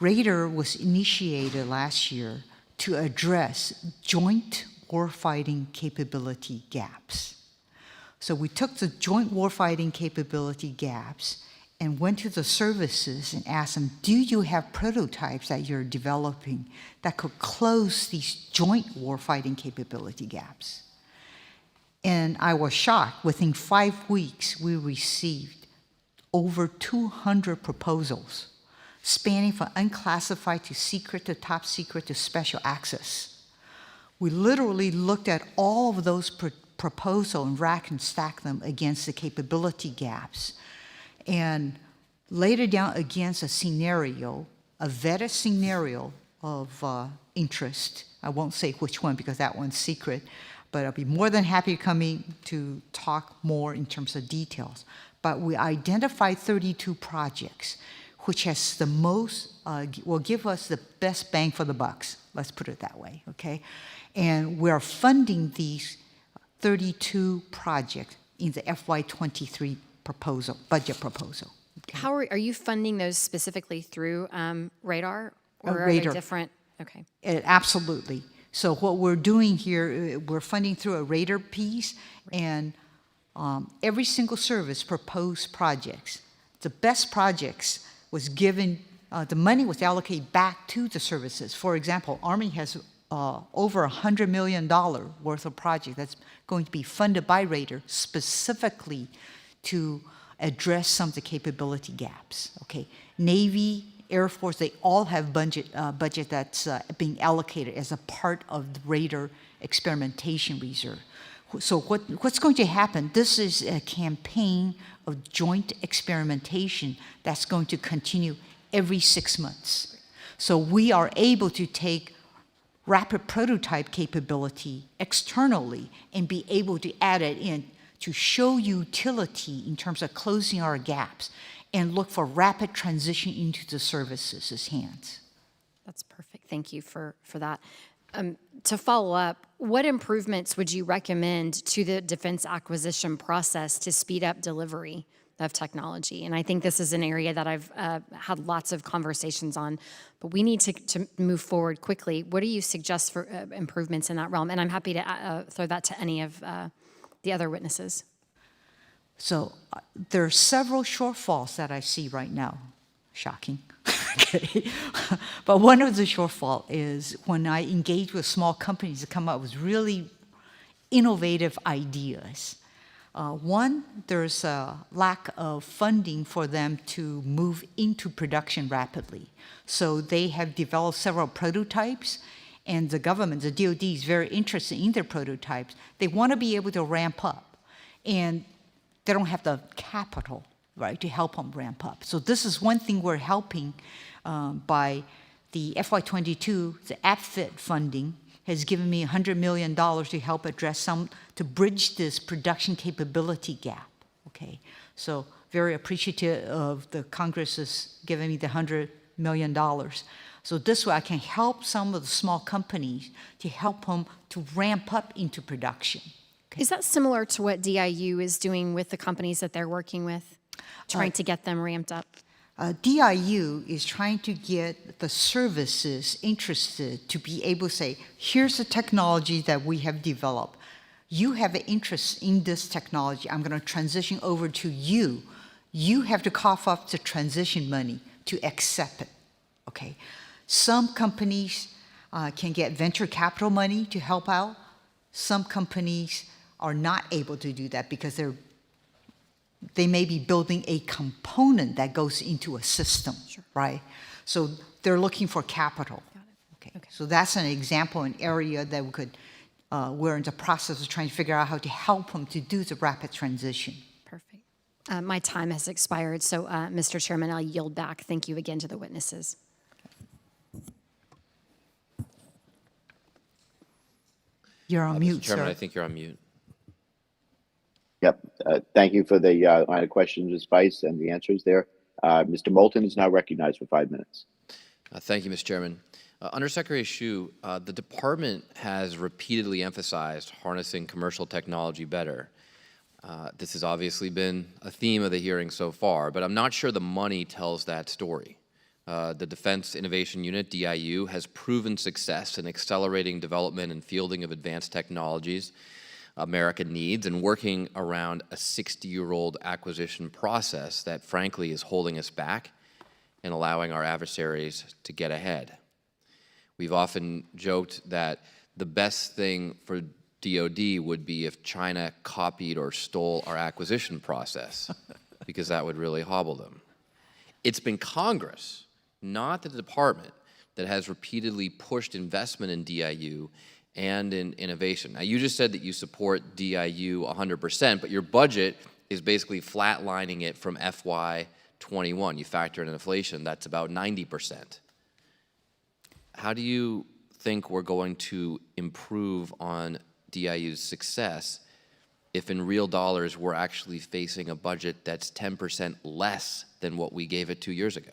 RADAR was initiated last year to address joint warfighting capability gaps. So we took the joint warfighting capability gaps and went to the services and asked them, do you have prototypes that you're developing that could close these joint warfighting capability gaps? And I was shocked. Within 5 weeks, we received over 200 proposals, spanning from unclassified to secret to top secret to special access. We literally looked at all of those proposals and rack and stack them against the capability gaps, and laid it down against a scenario, a vetted scenario of interest. I won't say which one because that one's secret, but I'll be more than happy to come in to talk more in terms of details. But we identified 32 projects, which has the most, will give us the best bang for the bucks, let's put it that way, okay? And we're funding these 32 projects in the FY23 proposal, budget proposal. Okay. How are you funding those specifically through RADAR, or are RADAR. they different? Okay. Absolutely. So what we're doing here, we're funding through a RADAR piece, and every single service proposed projects. The best projects was given, the money was allocated back to the services. For example, Army has over $100 million worth of project that's going to be funded by RADAR specifically to address some of the capability gaps, okay? Navy, Air Force, they all have budget that's being allocated as a part of the RADAR experimentation reserve. So what's going to happen? This is a campaign of joint experimentation that's going to continue every 6 months. So we are able to take rapid prototype capability externally and be able to add it in to show utility in terms of closing our gaps and look for rapid transition into the services' hands. That's perfect. Thank you for that. To follow up, what improvements would you recommend to the defense acquisition process to speed up delivery of technology. And I think this is an area that I've had lots of conversations on, but we need to move forward quickly. What do you suggest for improvements in that realm? And I'm happy to throw that to any of the other witnesses. So there are several shortfalls that I see right now. Shocking. Okay. But one of the shortfall is when I engage with small companies to come up with really innovative ideas. One, there's a lack of funding for them to move into production rapidly. So they have developed several prototypes, and the government, the DOD, is very interested in their prototypes. They want to be able to ramp up, and they don't have the capital, right, to help them ramp up. So this is one thing we're helping by the FY22, the AppFit funding has given me $100 million to help address to bridge this production capability gap, okay? So very appreciative of the Congress is giving me the $100 million. So this way I can help some of the small companies to help them to ramp up into production. Okay? Is that similar to what DIU is doing with the companies that they're working with, trying to get them ramped up? DIU is trying to get the services interested to be able to say, here's the technology that we have developed. You have an interest in this technology. I'm going to transition over to you. You have to cough up the transition money to accept it, okay? Some companies can get venture capital money to help out. Some companies are not able to do that because they may be building a component that goes into a system, right? So they're looking for capital. Okay. So that's an example, an area that we could, we're in the process of trying to figure out how to help them to do the rapid transition. Perfect. My time has expired, so Mr. Chairman, I'll yield back. Thank you again to the witnesses. You're on mute, Mr. Chairman, sir. I think you're on mute. Yep. Thank you for the line of questions, Ms. Vice, and the answers there. Mr. Moulton is now recognized for 5 minutes. Thank you, Mr. Chairman. Undersecretary Hsu, the department has repeatedly emphasized harnessing commercial technology better. This has obviously been a theme of the hearing so far, but I'm not sure the money tells that story. The Defense Innovation Unit, DIU, has proven success in accelerating development and fielding of advanced technologies America needs and working around a 60-year-old acquisition process that frankly is holding us back and allowing our adversaries to get ahead. We've often joked that the best thing for DOD would be if China copied or stole our acquisition process, because that would really hobble them. It's been Congress, not the department, that has repeatedly pushed investment in DIU and in innovation. Now, you just said that you support DIU 100%, but your budget is basically flatlining it from FY21. You factor in inflation, that's about 90%. How do you think we're going to improve on DIU's success if in real dollars we're actually facing a budget that's 10% less than what we gave it 2 years ago?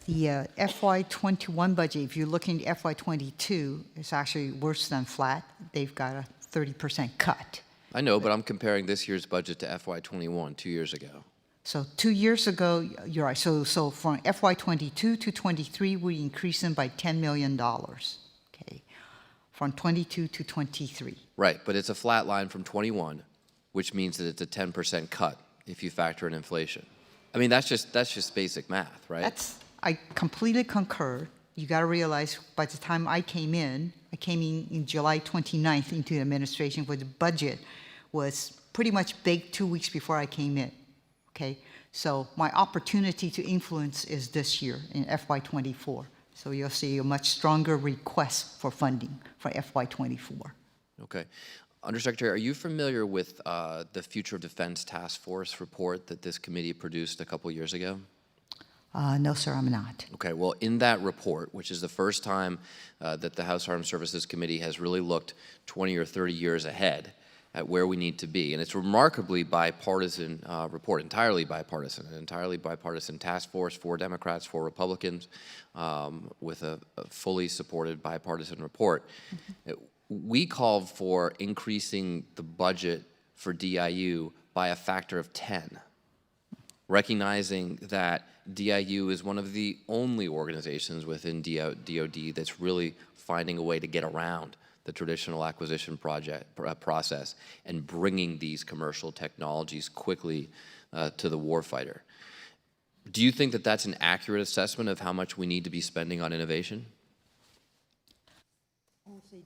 The FY21 budget, if you're looking at FY22, it's actually worse than flat. They've got a 30% cut. I know, but I'm comparing this year's budget to FY21 2 years ago. So 2 years ago, you're right. So from FY22 to 23, we increased them by $10 million. Okay, from 22 to 23. Right, but it's a flat line from 21, which means that it's a 10% cut if you factor in inflation. I mean, that's just basic math, right? I completely concur. You got to realize by the time I came in July 29th into the administration, where the budget was pretty much baked 2 weeks before I came in. Okay, so my opportunity to influence is this year in FY24. So you'll see a much stronger request for funding for FY24. Okay. Undersecretary, are you familiar with the Future of Defense Task Force report that this committee produced a couple years ago? No, sir, I'm not. Okay, well, in that report, which is the first time that the House Armed Services Committee has really looked 20 or 30 years ahead at where we need to be, and it's a remarkably bipartisan report, entirely bipartisan task force, 4 Democrats, 4 Republicans, with a fully supported bipartisan report. Mm-hmm. We called for increasing the budget for DIU by a factor of 10, recognizing that DIU is one of the only organizations within DOD that's really finding a way to get around the traditional acquisition process and bringing these commercial technologies quickly to the warfighter. Do you think that that's an accurate assessment of how much we need to be spending on innovation? I would say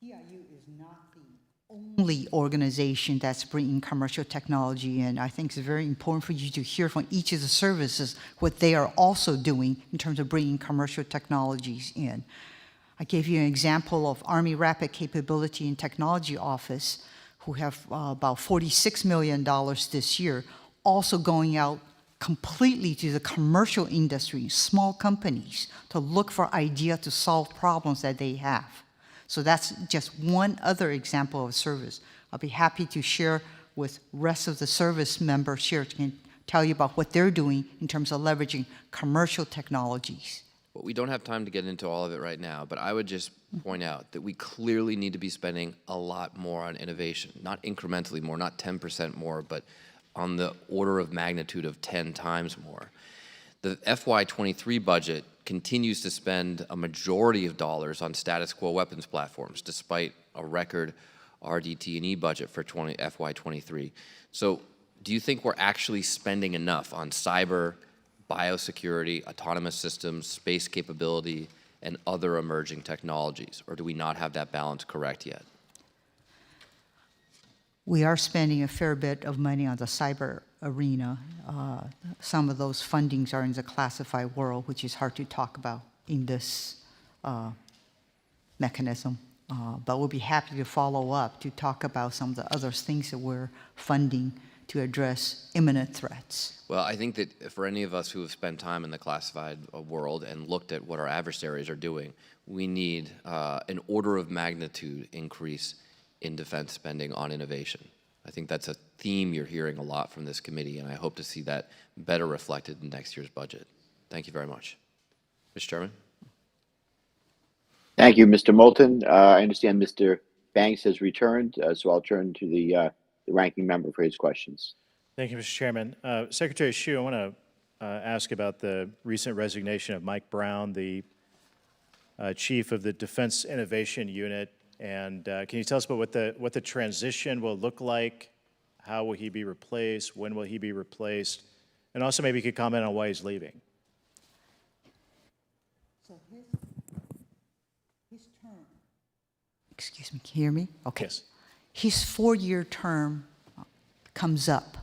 DIU is not the only organization that's bringing commercial technology in. I think it's very important for you to hear from each of the services what they are also doing in terms of bringing commercial technologies in. I gave you an example of Army Rapid Capability and Technology Office, who have about $46 million this year, also going out completely to the commercial industry, small companies, to look for ideas to solve problems that they have. So that's just one other example of service. I'll be happy to share with rest of the service members here to tell you about what they're doing in terms of leveraging commercial technologies. Well, we don't have time to get into all of it right now, but I would just point out that we clearly need to be spending a lot more on innovation, not incrementally more, not 10% more, but on the order of magnitude of 10 times more. The FY23 budget continues to spend a majority of dollars on status quo weapons platforms, despite a record RDT&E budget for FY23. So do you think we're actually spending enough on cyber, biosecurity, autonomous systems, space capability, and other emerging technologies? Or do we not have that balance correct yet? We are spending a fair bit of money on the cyber arena. Some of those fundings are in the classified world, which is hard to talk about in this mechanism. But we'll be happy to follow up to talk about some of the other things that we're funding to address imminent threats. Well, I think that for any of us who have spent time in the classified world and looked at what our adversaries are doing, we need an order of magnitude increase in defense spending on innovation. I think that's a theme you're hearing a lot from this committee, and I hope to see that better reflected in next year's budget. Thank you very much. Mr. Chairman? Thank you, Mr. Moulton. I understand Mr. Banks has returned, so I'll turn to the ranking member for his questions. Thank you, Mr. Chairman. Secretary Hsu, I want to ask about the recent resignation of Mike Brown, the chief of the Defense Innovation Unit. And can you tell us about what the transition will look like? How will he be replaced? When will he be replaced? And also maybe you could comment on why he's leaving. So his term, excuse me, can you hear me? Okay. Yes. His 4-year term comes up.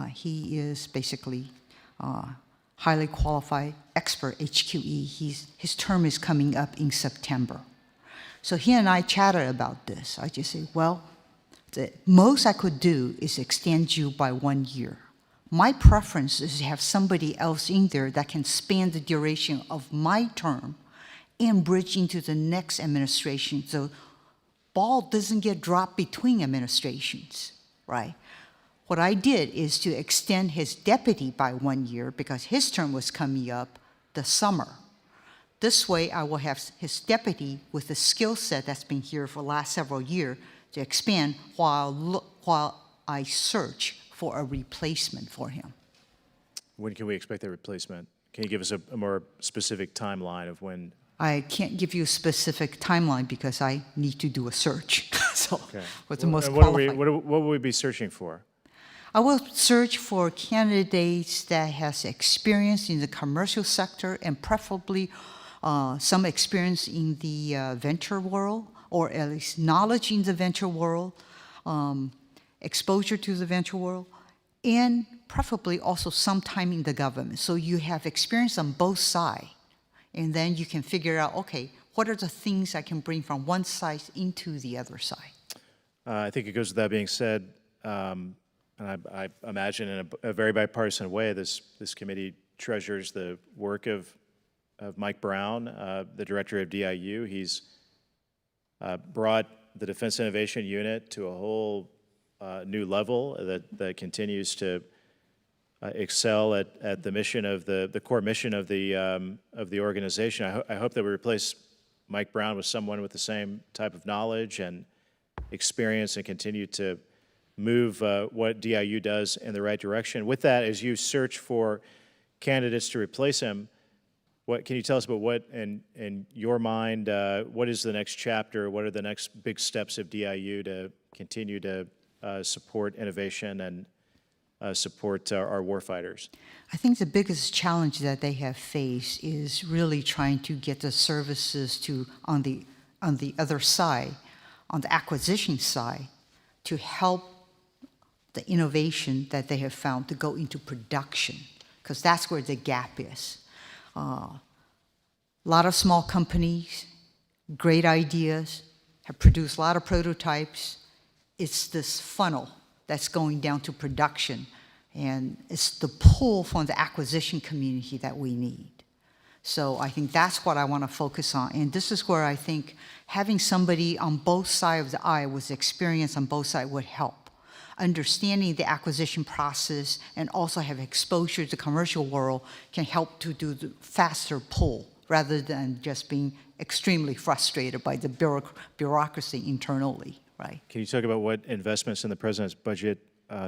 He is basically highly qualified expert HQE. His term is coming up in September. So he and I chatted about this. I just said, well, the most I could do is extend you by 1 year. My preference is to have somebody else in there that can span the duration of my term and bridge into the next administration, so ball doesn't get dropped between administrations, right? What I did is to extend his deputy by 1 year because his term was coming up this summer. This way, I will have his deputy with the skill set that's been here for the last several years to expand while I search for a replacement for him. When can we expect that replacement? Can you give us a more specific timeline of when? I can't give you a specific timeline because I need to do a search. So, Okay. what's the most What qualified? what will we be searching for? I will search for candidates that has experience in the commercial sector and preferably some experience in the venture world, or at least knowledge in the venture world, exposure to the venture world, and preferably also some time in the government. So you have experience on both sides, and then you can figure out, okay, what are the things I can bring from one side into the other side? I think it goes without being said, and I imagine in a very bipartisan way, this committee treasures the work of Mike Brown, the director of DIU. He's brought the Defense Innovation Unit to a whole new level that continues to excel at the mission of the core mission of the organization. I hope that we replace Mike Brown with someone with the same type of knowledge and experience and continue to move what DIU does in the right direction. With that, as you search for candidates to replace him, what can you tell us about what, in your mind, what is the next chapter? What are the next big steps of DIU to continue to support innovation and support our warfighters? I think the biggest challenge that they have faced is really trying to get the services to, on the other side, on the acquisition side, to help the innovation that they have found to go into production, because that's where the gap is. A lot of small companies, great ideas, have produced a lot of prototypes. It's this funnel that's going down to production, and it's the pull from the acquisition community that we need. So I think that's what I want to focus on, and this is where I think having somebody on both sides of the aisle with experience on both sides would help. Understanding the acquisition process and also have exposure to the commercial world can help to do the faster pull rather than just being extremely frustrated by the bureaucracy internally, right? Can you talk about what investments in the president's budget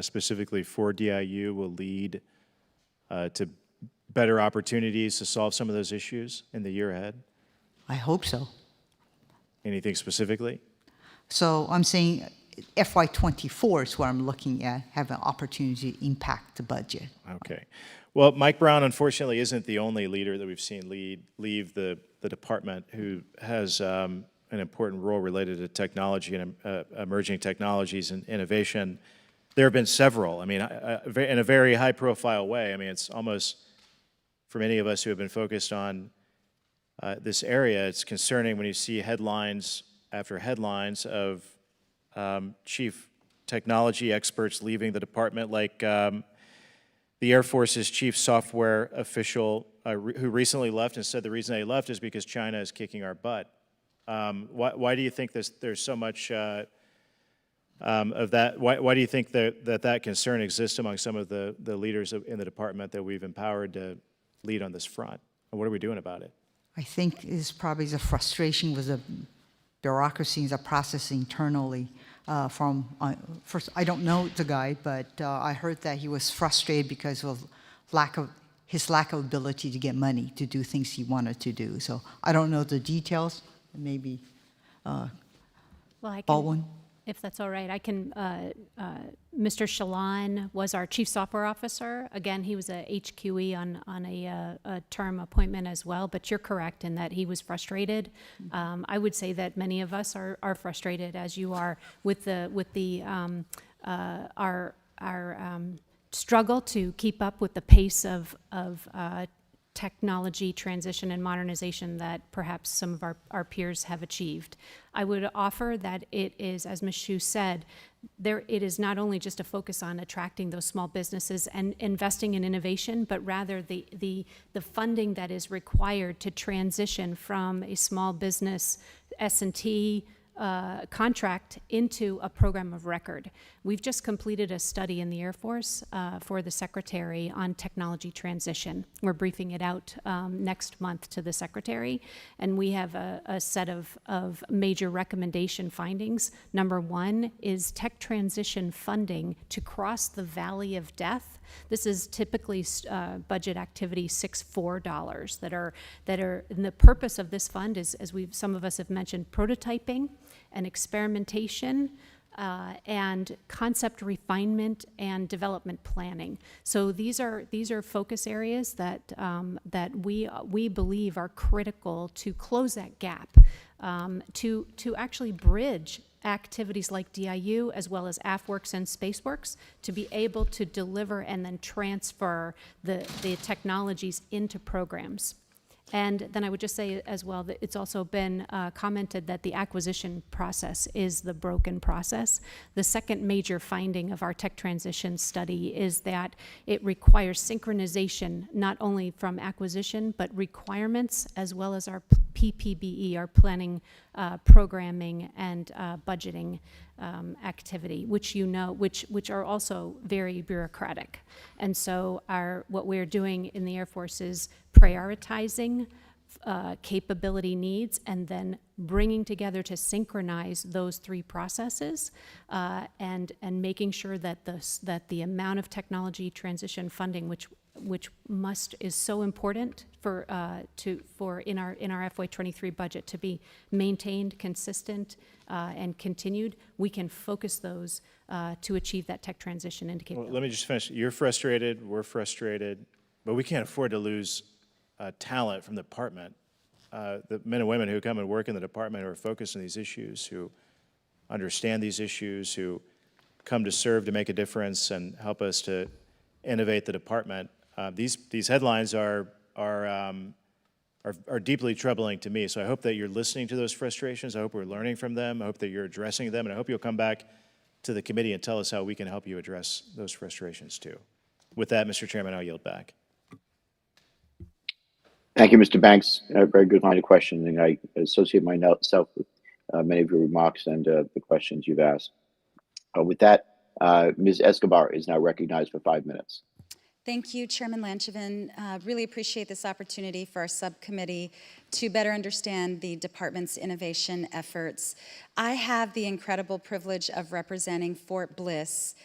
specifically for DIU will lead to better opportunities to solve some of those issues in the year ahead? I hope so. Anything specifically? So I'm saying FY24 is what I'm looking at, have an opportunity to impact the budget. Okay. Well, Mike Brown, unfortunately, isn't the only leader that we've seen leave the department who has an important role related to technology and emerging technologies and innovation. There have been several. I mean, in a very high-profile way. I mean, it's almost, for many of us who have been focused on this area, it's concerning when you see headlines after headlines of chief technology experts leaving the department, like the Air Force's chief software official who recently left and said the reason they left is because China is kicking our butt. Why do you think there's so much of that? Why do you think that concern exists among some of the leaders in the department that we've empowered to lead on this front? And what are we doing about it? I think it's probably the frustration with the bureaucracy and the process internally. First, I don't know the guy, but I heard that he was frustrated because of his lack of ability to get money to do things he wanted to do. So I don't know the details. Maybe Baldwin. If that's all right, I can. Mr. Shalon was our chief software officer. Again, he was a HQE on a term appointment as well. But you're correct in that he was frustrated. I would say that many of us are frustrated, as you are, with our struggle to keep up with the pace of technology transition and modernization that perhaps some of our peers have achieved. I would offer that it is, as Ms. Hsu said, it is not only just a focus on attracting those small businesses and investing in innovation, but rather the funding that is required to transition from a small business S&T contract into a program of record. We've just completed a study in the Air Force for the Secretary on technology transition. We're briefing it out next month to the Secretary, and we have a set of major recommendation findings. Number one is tech transition funding to cross the valley of death. This is typically budget activity $6.4 that are, and the purpose of this fund is, as some of us have mentioned, prototyping and experimentation, and concept refinement and development planning. So these are focus areas that we believe are critical to close that gap, to actually bridge activities like DIU as well as AFWorks and SpaceWorks to be able to deliver and then transfer the technologies into programs. And then I would just say as well that it's also been commented that the acquisition process is the broken process. The second major finding of our tech transition study is that it requires synchronization not only from acquisition but requirements as well as our PPBE, our planning, programming, and budgeting activity, which which are also very bureaucratic. And so what we're doing in the Air Force is prioritizing, capability needs, and then bringing together to synchronize those three processes, and making sure that the amount of technology transition funding, which is so important for in our FY23 budget to be maintained, consistent, and continued, we can focus those to achieve that tech transition into capability. Well, let me just finish. You're frustrated, we're frustrated, but we can't afford to lose talent from the department. The men and women who come and work in the department who are focused on these issues, who understand these issues, who come to serve to make a difference and help us to innovate the department. These headlines are deeply troubling to me. So I hope that you're listening to those frustrations. I hope we're learning from them. I hope that you're addressing them, and I hope you'll come back to the committee and tell us how we can help you address those frustrations too. With that, Mr. Chairman, I'll yield back. Thank you, Mr. Banks. A very good line of questioning. I associate myself with many of your remarks and the questions you've asked. With that, Ms. Escobar is now recognized for 5 minutes. Thank you, Chairman Lanchevin. Really appreciate this opportunity for our subcommittee to better understand the department's innovation efforts. I have the incredible privilege of representing Fort Bliss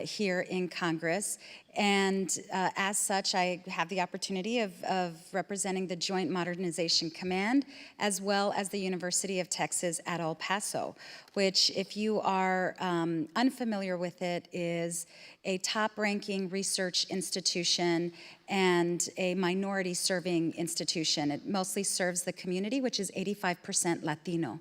here in Congress, and as such, I have the opportunity of representing the Joint Modernization Command, as well as the University of Texas at El Paso, which, if you are unfamiliar with it, is a top-ranking research institution and a minority-serving institution. It mostly serves the community, which is 85% Latino.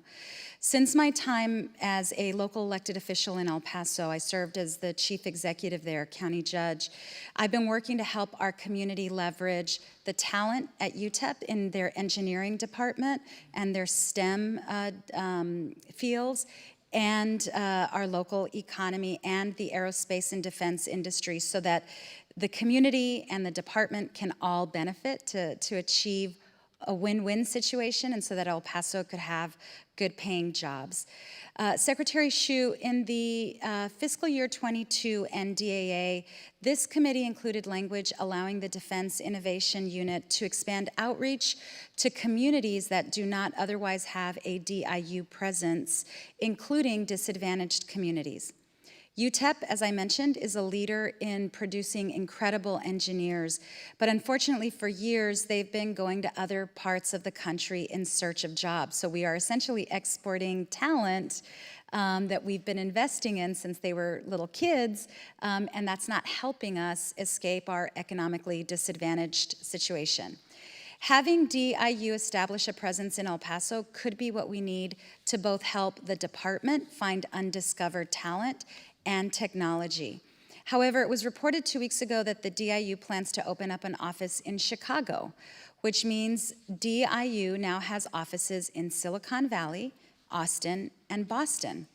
Since my time as a local elected official in El Paso, I served as the chief executive there, county judge. I've been working to help our community leverage the talent at UTEP in their engineering department and their STEM fields, and our local economy and the aerospace and defense industry, so that the community and the department can all benefit to achieve a win-win situation, and so that El Paso could have good paying jobs. Secretary Hsu, in the fiscal year 22 NDAA, this committee included language allowing the Defense Innovation Unit to expand outreach to communities that do not otherwise have a DIU presence, including disadvantaged communities. UTEP, as I mentioned, is a leader in producing incredible engineers, but unfortunately for years they've been going to other parts of the country in search of jobs. So we are essentially exporting talent that we've been investing in since they were little kids, and that's not helping us escape our economically disadvantaged situation. Having DIU establish a presence in El Paso could be what we need to both help the department find undiscovered talent and technology. However, it was reported 2 weeks ago that the DIU plans to open up an office in Chicago, which means DIU now has offices in Silicon Valley, Austin, and Boston.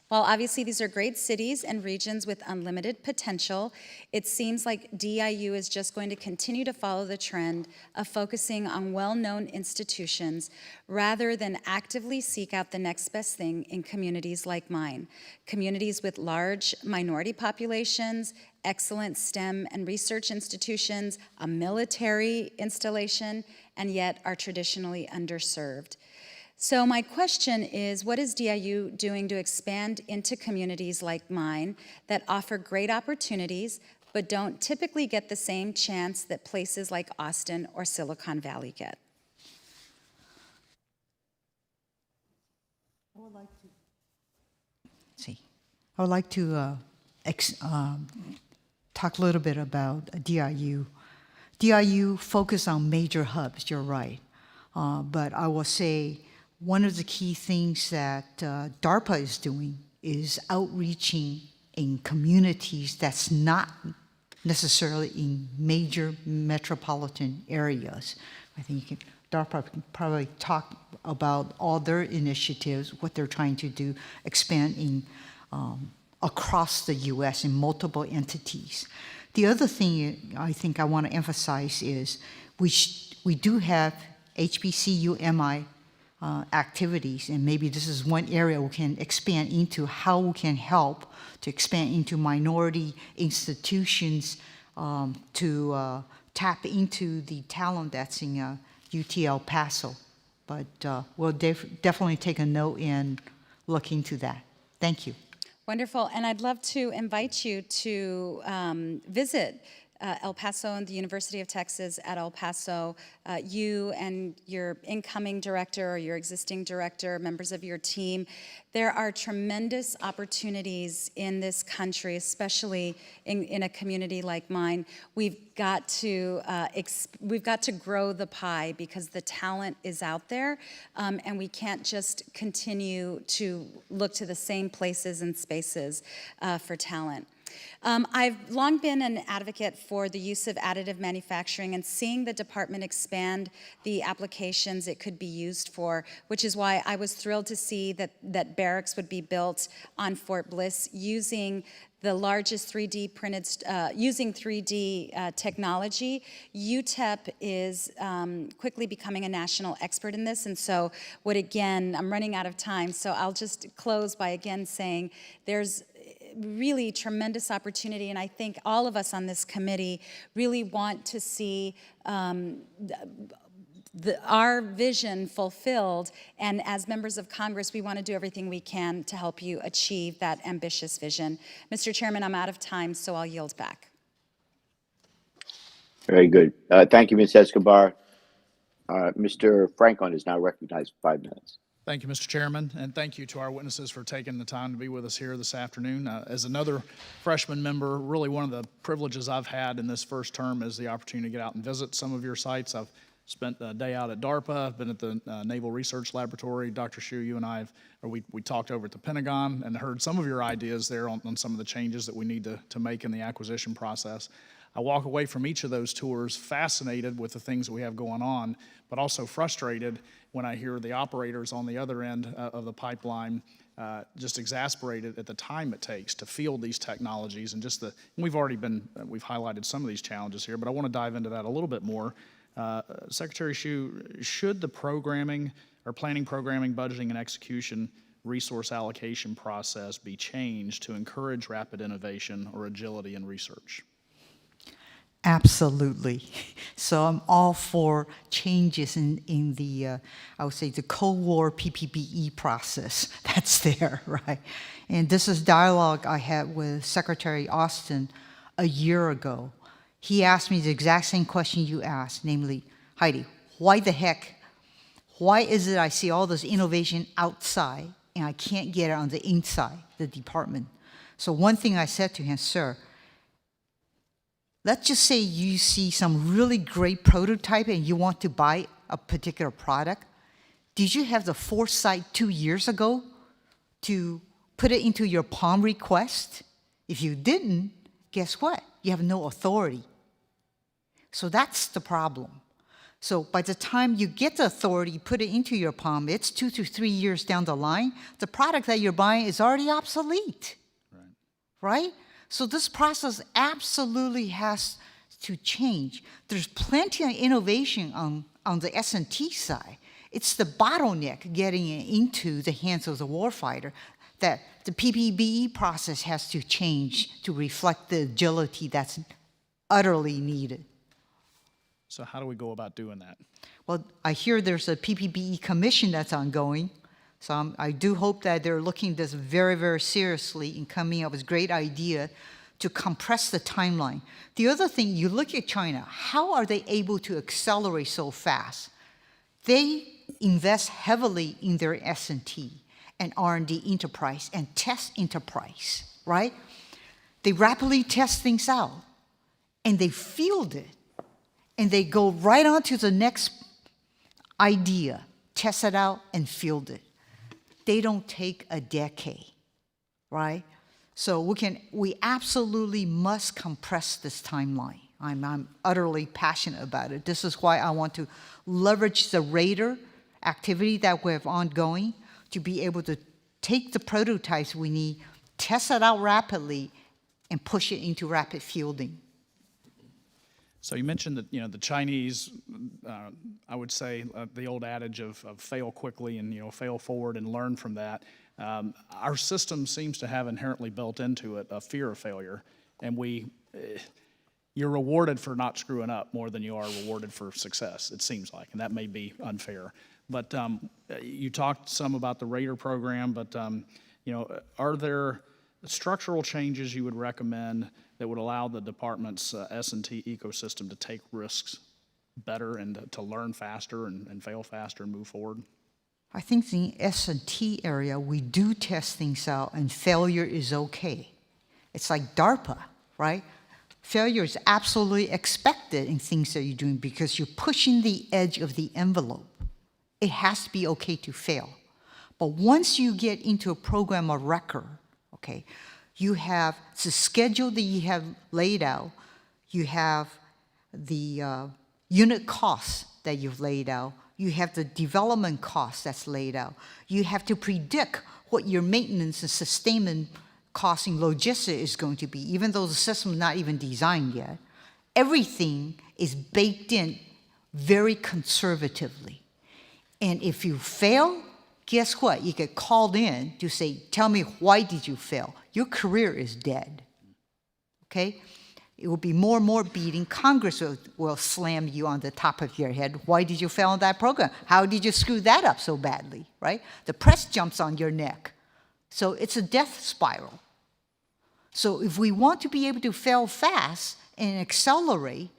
While obviously these are great cities and regions with unlimited potential, it seems like DIU is just going to continue to follow the trend of focusing on well-known institutions rather than actively seek out the next best thing in communities like mine, communities with large minority populations, excellent STEM and research institutions, a military installation, and yet are traditionally underserved. So my question is, what is DIU doing to expand into communities like mine that offer great opportunities but don't typically get the same chance that places like Austin or Silicon Valley get? I would like to talk a little bit about DIU. DIU focus on major hubs, you're right. But I will say one of the key things that DARPA is doing is outreaching in communities that's not necessarily in major metropolitan areas. I think DARPA can probably talk about all their initiatives, what they're trying to do, expand in across the U.S. in multiple entities. The other thing I think I want to emphasize is we do have HBCU-MI activities, and maybe this is one area we can expand into, how we can help to expand into minority institutions to tap into the talent that's in UT El Paso. But we'll definitely take a note and look into that. Thank you. Wonderful, and I'd love to invite you to visit El Paso and the University of Texas at El Paso. You and your incoming director or your existing director, members of your team, there are tremendous opportunities in this country, especially in a community like mine. We've got to grow the pie because the talent is out there, and we can't just continue to look to the same places and spaces for talent. I've long been an advocate for the use of additive manufacturing and seeing the department expand the applications it could be used for, which is why I was thrilled to see that barracks would be built on Fort Bliss using the largest 3D printed, using 3D technology. UTEP is quickly becoming a national expert in this, and so I'm running out of time, so I'll just close by again saying there's really tremendous opportunity, and I think all of us on this committee really want to see our vision fulfilled, and as members of Congress, we want to do everything we can to help you achieve that ambitious vision. Mr. Chairman, I'm out of time, so I'll yield back. Very good. Thank you, Ms. Escobar. Mr. Franklin is now recognized for 5 minutes. Thank you, Mr. Chairman, and thank you to our witnesses for taking the time to be with us here this afternoon. As another freshman member, really one of the privileges I've had in this first term is the opportunity to get out and visit some of your sites. I've spent a day out at DARPA, I've been at the Naval Research Laboratory. Dr. Hsu, you and I, we talked over at the Pentagon and heard some of your ideas there on some of the changes that we need to make in the acquisition process. I walk away from each of those tours fascinated with the things that we have going on, but also frustrated when I hear the operators on the other end of the pipeline just exasperated at the time it takes to field these technologies, and just we've highlighted some of these challenges here, but I want to dive into that a little bit more. Secretary Hsu, should the planning, programming, budgeting, and execution resource allocation process be changed to encourage rapid innovation or agility in research? Absolutely. So I'm all for changes in the, I would say, the Cold War PPBE process that's there, right? And this is dialogue I had with Secretary Austin a year ago. He asked me the exact same question you asked, namely, Heidi, why is it I see all this innovation outside and I can't get it on the inside, the department? So one thing I said to him, sir, let's just say you see some really great prototype and you want to buy a particular product. Did you have the foresight 2 years ago to put it into your POM request? If you didn't, guess what? You have no authority. So that's the problem. So by the time you get the authority, put it into your POM, it's 2 to 3 years down the line, the product that you're buying is already obsolete, right? So this process absolutely has to change. There's plenty of innovation on the S&T side. It's the bottleneck getting it into the hands of the warfighter that the PPBE process has to change to reflect the agility that's utterly needed. So how do we go about doing that? Well, I hear there's a PPBE commission that's ongoing. So I do hope that they're looking at this very, very seriously and coming up with a great idea to compress the timeline. The other thing, you look at China, how are they able to accelerate so fast? They invest heavily in their S&T and R&D enterprise and test enterprise, right? They rapidly test things out and they field it and they go right on to the next idea, test it out and field it. They don't take a decade, right? So we absolutely must compress this timeline. I'm utterly passionate about it. This is why I want to leverage the radar activity that we have ongoing to be able to take the prototypes we need, test it out rapidly, and push it into rapid fielding. So you mentioned that the Chinese, I would say the old adage of fail quickly and fail forward and learn from that. Our system seems to have inherently built into it a fear of failure, and you're rewarded for not screwing up more than you are rewarded for success, it seems like, and that may be unfair. But you talked some about the Raider program, but are there structural changes you would recommend that would allow the department's S&T ecosystem to take risks better and to learn faster and fail faster and move forward? I think in the S&T area, we do test things out, and failure is okay. It's like DARPA, right? Failure is absolutely expected in things that you're doing because you're pushing the edge of the envelope. It has to be okay to fail. But once you get into a program of record, okay, you have the schedule that you have laid out, you have the unit costs that you've laid out, you have the development costs that's laid out, you have to predict what your maintenance and sustainment cost in logistics is going to be, even though the system is not even designed yet. Everything is baked in very conservatively. And if you fail, guess what? You get called in to say, tell me, why did you fail? Your career is dead, okay? It will be more and more beating. Congress will slam you on the top of your head. Why did you fail on that program? How did you screw that up so badly, right? The press jumps on your neck. So it's a death spiral. So if we want to be able to fail fast and accelerate,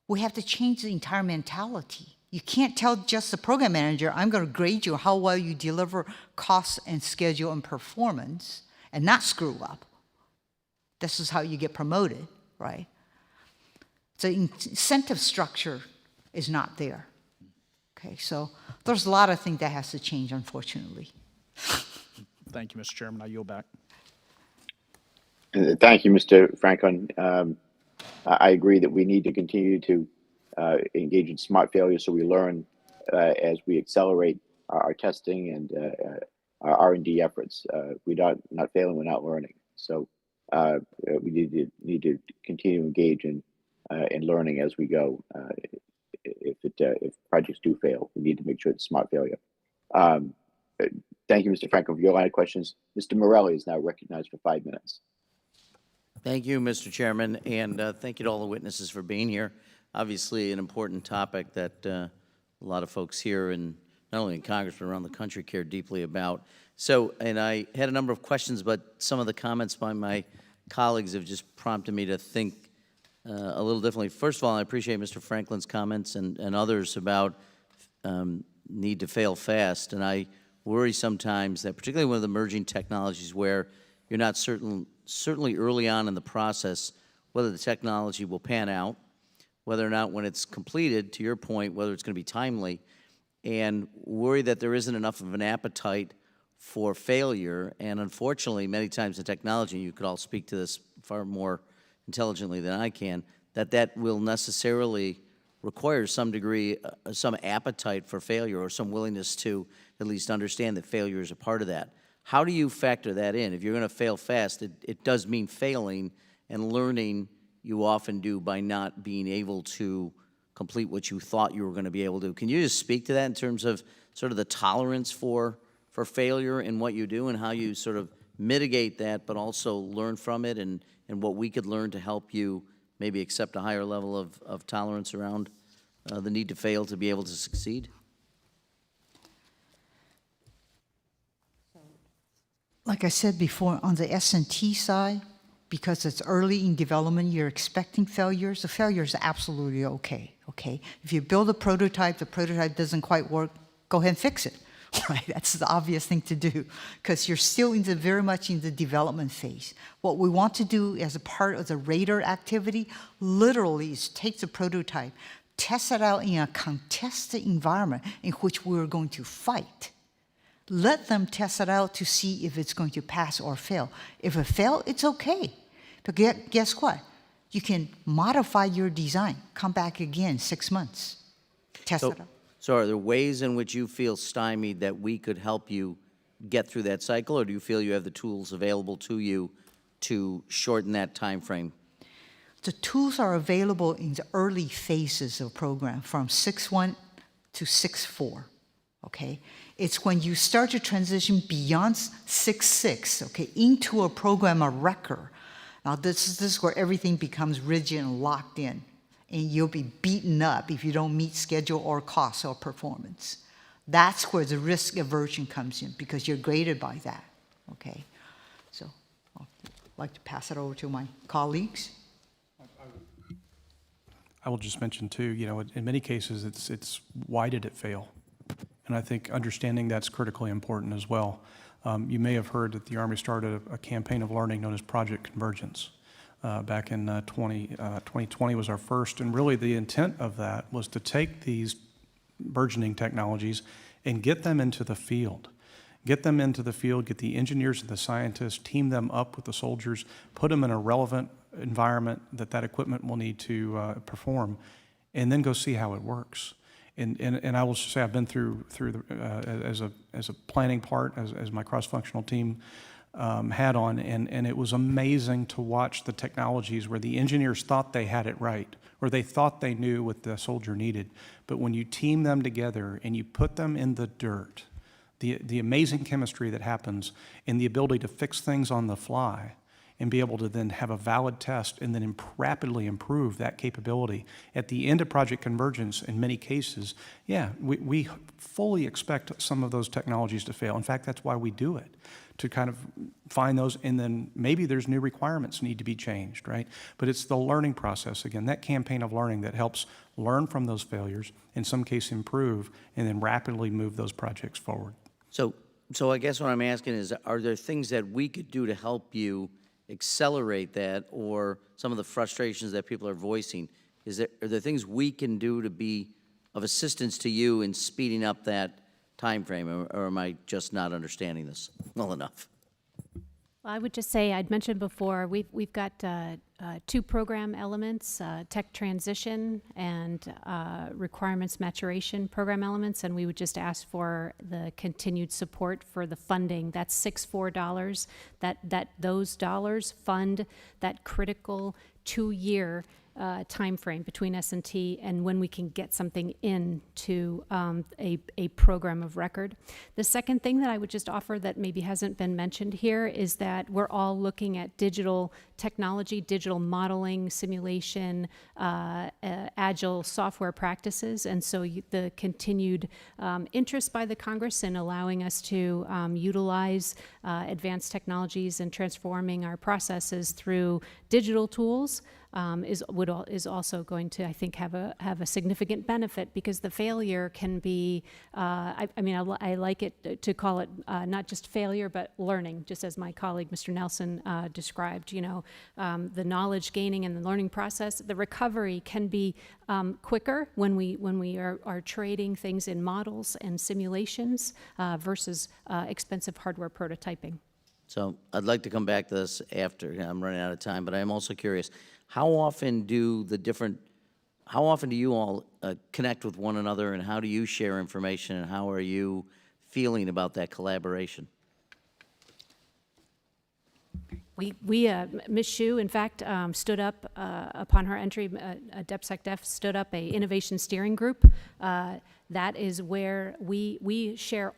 we have to change the entire mentality. You can't tell just the program manager, I'm going to grade you how well you deliver cost and schedule and performance and not screw up. This is how you get promoted, right? The incentive structure is not there. Okay, so there's a lot of things that has to change, unfortunately. Thank you, Mr. Chairman. I yield back. Thank you, Mr. Franklin. I agree that we need to continue to engage in smart failure so we learn as we accelerate our testing and our R&D efforts. We're not failing, we're not learning. So we need to continue to engage in learning as we go. If projects do fail, we need to make sure it's smart failure. Thank you, Mr. Franklin, for your line of questions. Mr. Morelli is now recognized for 5 minutes. Thank you, Mr. Chairman, and thank you to all the witnesses for being here. Obviously, an important topic that a lot of folks here, and not only in Congress, but around the country, care deeply about. So, and I had a number of questions, but some of the comments by my colleagues have just prompted me to think a little differently. First of all, I appreciate Mr. Franklin's comments and others about need to fail fast, and I worry sometimes that, particularly with emerging technologies where you're not certainly early on in the process, whether the technology will pan out, whether or not when it's completed, to your point, whether it's going to be timely, and worry that there isn't enough of an appetite for failure. And unfortunately, many times in technology, you could all speak to this far more intelligently than I can, that will necessarily require some degree, some appetite for failure or some willingness to at least understand that failure is a part of that. How do you factor that in? If you're going to fail fast, it does mean failing, and learning you often do by not being able to complete what you thought you were going to be able to. Can you just speak to that in terms of sort of the tolerance for failure in what you do and how you sort of mitigate that, but also learn from it, and what we could learn to help you maybe accept a higher level of tolerance around the need to fail to be able to succeed? Like I said before, on the S&T side, because it's early in development, you're expecting failures. The failure is absolutely okay, okay? If you build a prototype, the prototype doesn't quite work, go ahead and fix it, right? That's the obvious thing to do, because you're still very much in the development phase. What we want to do as a part of the Raider activity, literally, is take the prototype, test it out in a contested environment in which we're going to fight. Let them test it out to see if it's going to pass or fail. If it fails, it's okay. But guess what? You can modify your design, come back again 6 months, test it out. So are there ways in which you feel stymied that we could help you get through that cycle, or do you feel you have the tools available to you to shorten that time frame? The tools are available in the early phases of program, from 6.1 to 6.4, okay? It's when you start to transition beyond 6.6, okay, into a program of record, Now, this is where everything becomes rigid and locked in, and you'll be beaten up if you don't meet schedule or cost or performance. That's where the risk aversion comes in, because you're graded by that, okay? So I'd like to pass it over to my colleagues. I will just mention too, you know, in many cases, it's why did it fail? And I think understanding that's critically important as well. You may have heard that the Army started a campaign of learning known as Project Convergence. Back in 2020 was our first, and really the intent of that was to take these burgeoning technologies and get them into the field. Get them into the field, get the engineers and the scientists, team them up with the soldiers, put them in a relevant environment that equipment will need to perform, and then go see how it works. And I will say I've been through the, as a planning part, as my cross-functional team had on, and it was amazing to watch the technologies where the engineers thought they had it right, or they thought they knew what the soldier needed. But when you team them together and you put them in the dirt, the amazing chemistry that happens and the ability to fix things on the fly and be able to then have a valid test and then rapidly improve that capability. At the end of Project Convergence, in many cases, yeah, we fully expect some of those technologies to fail. In fact, that's why we do it, to kind of find those, and then maybe there's new requirements need to be changed, right? But it's the learning process, again, that campaign of learning that helps learn from those failures, in some case improve, and then rapidly move those projects forward. So I guess what I'm asking is, are there things that we could do to help you accelerate that, or some of the frustrations that people are voicing? Are there things we can do to be of assistance to you in speeding up that time frame, or am I just not understanding this well enough? Well, I would just say, I'd mentioned before, we've got two program elements, tech transition and requirements maturation program elements, and we would just ask for the continued support for the funding. That's $64, that those dollars fund that critical 2-year time frame between S&T and when we can get something into a program of record. The second thing that I would just offer that maybe hasn't been mentioned here is that we're all looking at digital technology, digital modeling, simulation, agile software practices, and so the continued interest by the Congress in allowing us to utilize advanced technologies and transforming our processes through digital tools is also going to, I think, have a significant benefit, because the failure can be, I like it to call it not just failure, but learning, just as my colleague, Mr. Nelson, described. You know, the knowledge gaining and the learning process, the recovery can be quicker when we are trading things in models and simulations versus expensive hardware prototyping. So I'd like to come back to this after. I'm running out of time, but I'm also curious. How often do you all connect with one another, and how do you share information, and how are you feeling about that collaboration? Ms. Hsu, in fact, stood up upon her entry, DepSecDef stood up a innovation steering group. That is where we share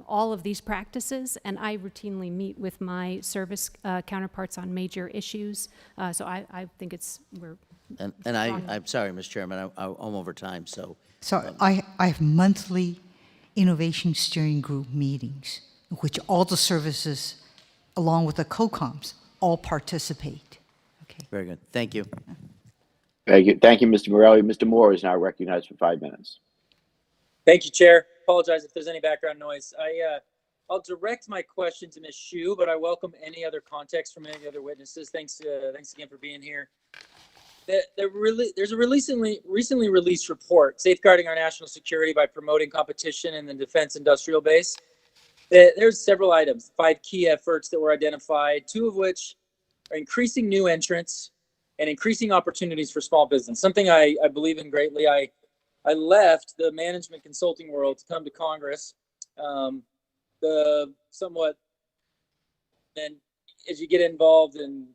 all of these practices, and I routinely meet with my service counterparts on major issues. So I think we're. And I'm sorry, Mr. Chairman, I'm over time. So I have monthly innovation steering group meetings in which all the services, along with the COCOMs, all participate. Okay. Very good. Thank you. Thank you, Mr. Morelli. Mr. Moore is now recognized for 5 minutes. Thank you, Chair. Apologize if there's any background noise. I'll direct my question to Ms. Hsu, but I welcome any other context from any other witnesses. Thanks again for being here. There's a recently released report, Safeguarding Our National Security by Promoting Competition in the Defense Industrial Base. There's several items, 5 key efforts that were identified, 2 of which are increasing new entrants and increasing opportunities for small business, something I believe in greatly. I left the management consulting world to come to Congress. And as you get involved in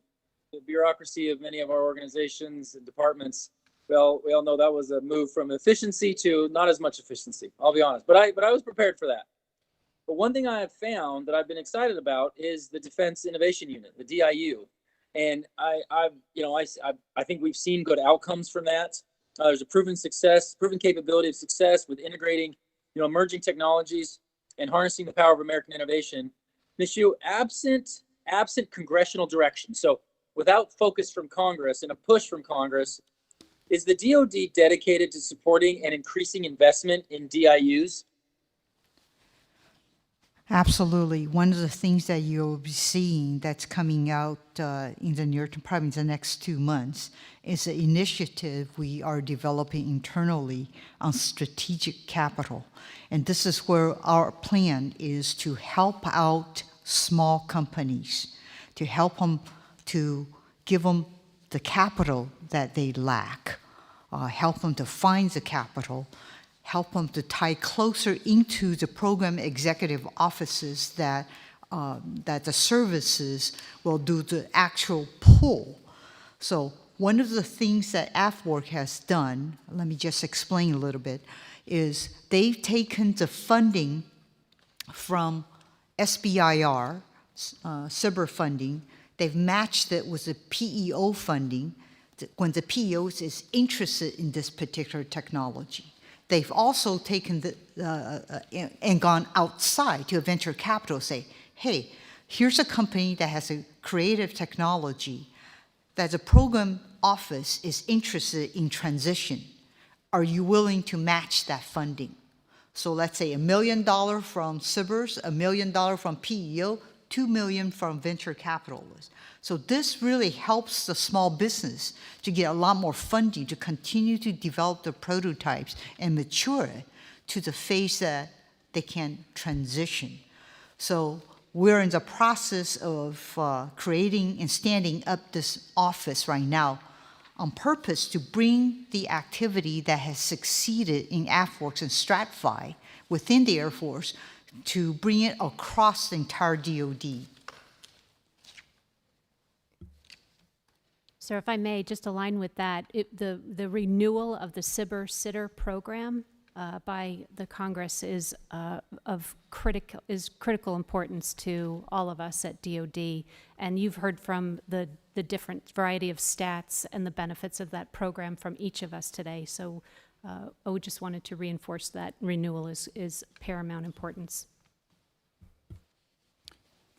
the bureaucracy of many of our organizations and departments, well, we all know that was a move from efficiency to not as much efficiency, I'll be honest. But I was prepared for that. But one thing I have found that I've been excited about is the Defense Innovation Unit, the DIU. And I think we've seen good outcomes from that. There's a proven capability of success with integrating, emerging technologies and harnessing the power of American innovation. Issue absent congressional direction. So without focus from Congress and a push from Congress, is the DOD dedicated to supporting and increasing investment in DIUs? Absolutely. One of the things that you'll be seeing that's coming out in the near term, probably in the next 2 months, is an initiative we are developing internally on strategic capital. And this is where our plan is to help out small companies, to help them, to give them the capital that they lack, help them to find the capital, help them to tie closer into the program executive offices that the services will do the actual pull. So one of the things that AFWORK has done, let me just explain a little bit, is they've taken the funding from SBIR, SBIR funding, they've matched it with the PEO funding when the PEO is interested in this particular technology. They've also taken and gone outside to a venture capital, say, hey, here's a company that has a creative technology that the program office is interested in transition. Are you willing to match that funding? So let's say $1 million from SBIRs, $1 million from PEO, $2 million from venture capitalists. So this really helps the small business to get a lot more funding to continue to develop the prototypes and mature it to the phase that they can transition. So we're in the process of creating and standing up this office right now on purpose to bring the activity that has succeeded in AFWORKS and STRATFI within the Air Force to bring it across the entire DOD. So if I may, just align with that, the renewal of the SBIR-SITR program by the Congress is critical importance to all of us at DOD. And you've heard from the different variety of stats and the benefits of that program from each of us today. So I just wanted to reinforce that renewal is paramount importance.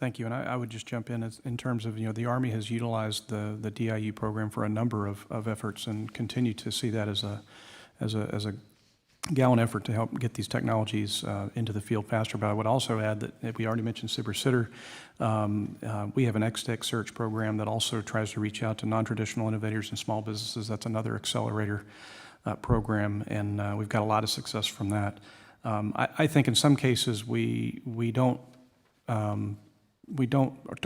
Thank you, and I would just jump in terms of, the Army has utilized the DIU program for a number of efforts and continue to see that as a gallant effort to help get these technologies into the field faster. But I would also add that we already mentioned SBIR-SITR. We have an XTech search program that also tries to reach out to non-traditional innovators and small businesses. That's another accelerator program, and we've got a lot of success from that. I think in some cases we don't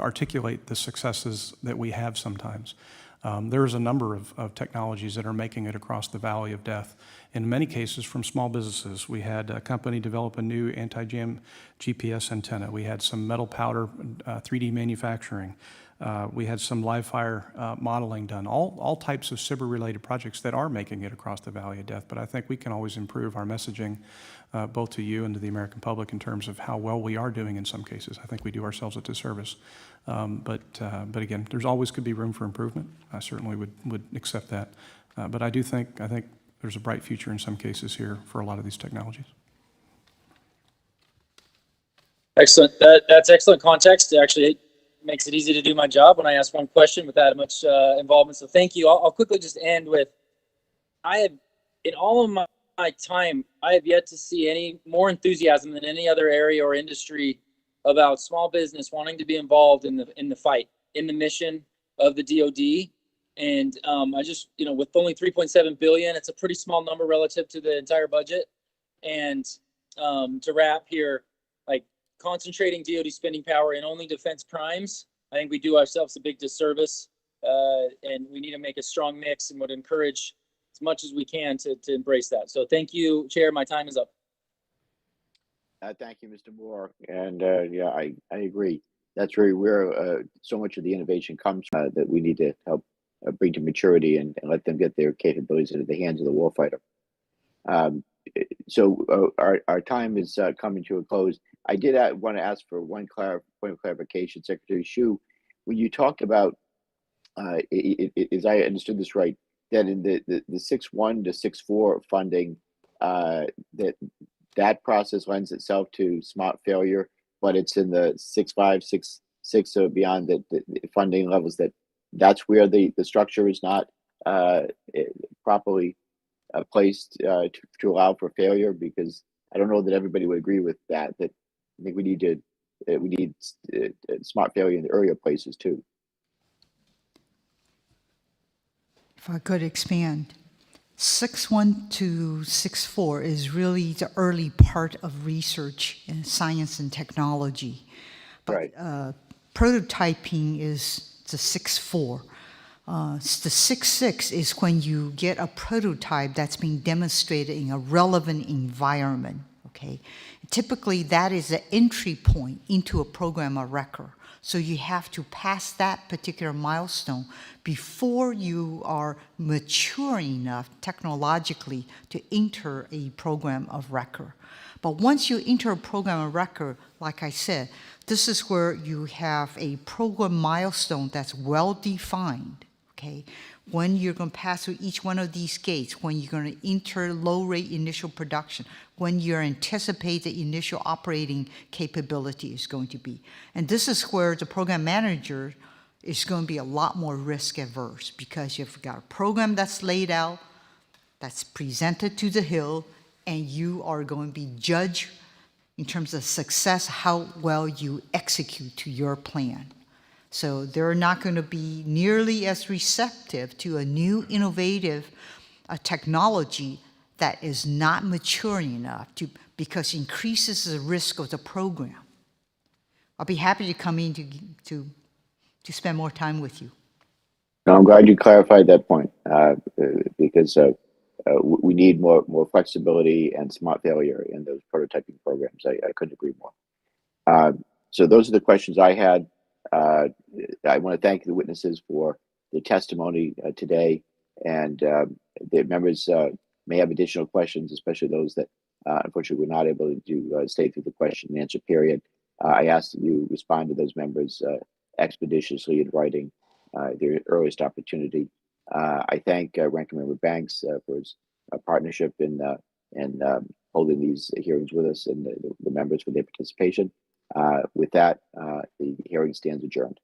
articulate the successes that we have sometimes. There's a number of technologies that are making it across the valley of death. In many cases from small businesses. We had a company develop a new anti-jam GPS antenna. We had some metal powder 3D manufacturing. We had some live fire modeling done. All types of SBIR-related projects that are making it across the valley of death. But I think we can always improve our messaging both to you and to the American public in terms of how well we are doing in some cases. I think we do ourselves a disservice. But again, there's always could be room for improvement. I certainly would accept that. But I think there's a bright future in some cases here for a lot of these technologies. Excellent. That's excellent context. Actually, it makes it easy to do my job when I ask one question without much involvement. So thank you. I'll quickly just end with, in all of my time, I have yet to see any more enthusiasm than any other area or industry about small business wanting to be involved in the fight, in the mission of the DOD. And I just, with only 3.7 billion, it's a pretty small number relative to the entire budget. And to wrap here, like concentrating DOD spending power in only defense primes, I think we do ourselves a big disservice. And we need to make a strong mix and would encourage as much as we can to embrace that. So thank you, Chair. My time is up. Thank you, Mr. Moore. And yeah, I agree. That's really where so much of the innovation comes from, that we need to help bring to maturity and let them get their capabilities into the hands of the warfighter. So our time is coming to a close. I did want to ask for one point of clarification, Secretary Hsu. When you talked about as I understood this right, that in the 6.1 to 6.4 funding, that process lends itself to smart failure, but it's in the 6.5, 6.6 or beyond the funding levels that's where the structure is not properly placed to allow for failure, because I don't know that everybody would agree with that. That I think we need smart failure in the earlier places too. If I could expand, 6.1 to 6.4 is really the early part of research in science and technology. But Right. Prototyping is the 6.4. The 6.6 is when you get a prototype that's being demonstrated in a relevant environment, okay? Typically, that is the entry point into a program of record. So you have to pass that particular milestone before you are mature enough technologically to enter a program of record. But once you enter a program of record, like I said, this is where you have a program milestone that's well-defined, okay? When you're going to pass through each one of these gates, when you're going to enter low-rate initial production, when you anticipate the initial operating capability is going to be. And this is where the program manager is going to be a lot more risk-averse, because you've got a program that's laid out, that's presented to the Hill, and you are going to be judged in terms of success, how well you execute to your plan. So they're not going to be nearly as receptive to a new innovative technology that is not mature enough because it increases the risk of the program. I'll be happy to come in to spend more time with you. No, I'm glad you clarified that point, because we need more flexibility and smart failure in those prototyping programs. I couldn't agree more. So those are the questions I had. I want to thank the witnesses for the testimony today, and the members may have additional questions, especially those that unfortunately were not able to stay through the question and answer period. I ask that you respond to those members expeditiously in writing their earliest opportunity. I thank Ranking Member Banks for his partnership in holding these hearings with us, and the members for their participation. With that, the hearing stands adjourned.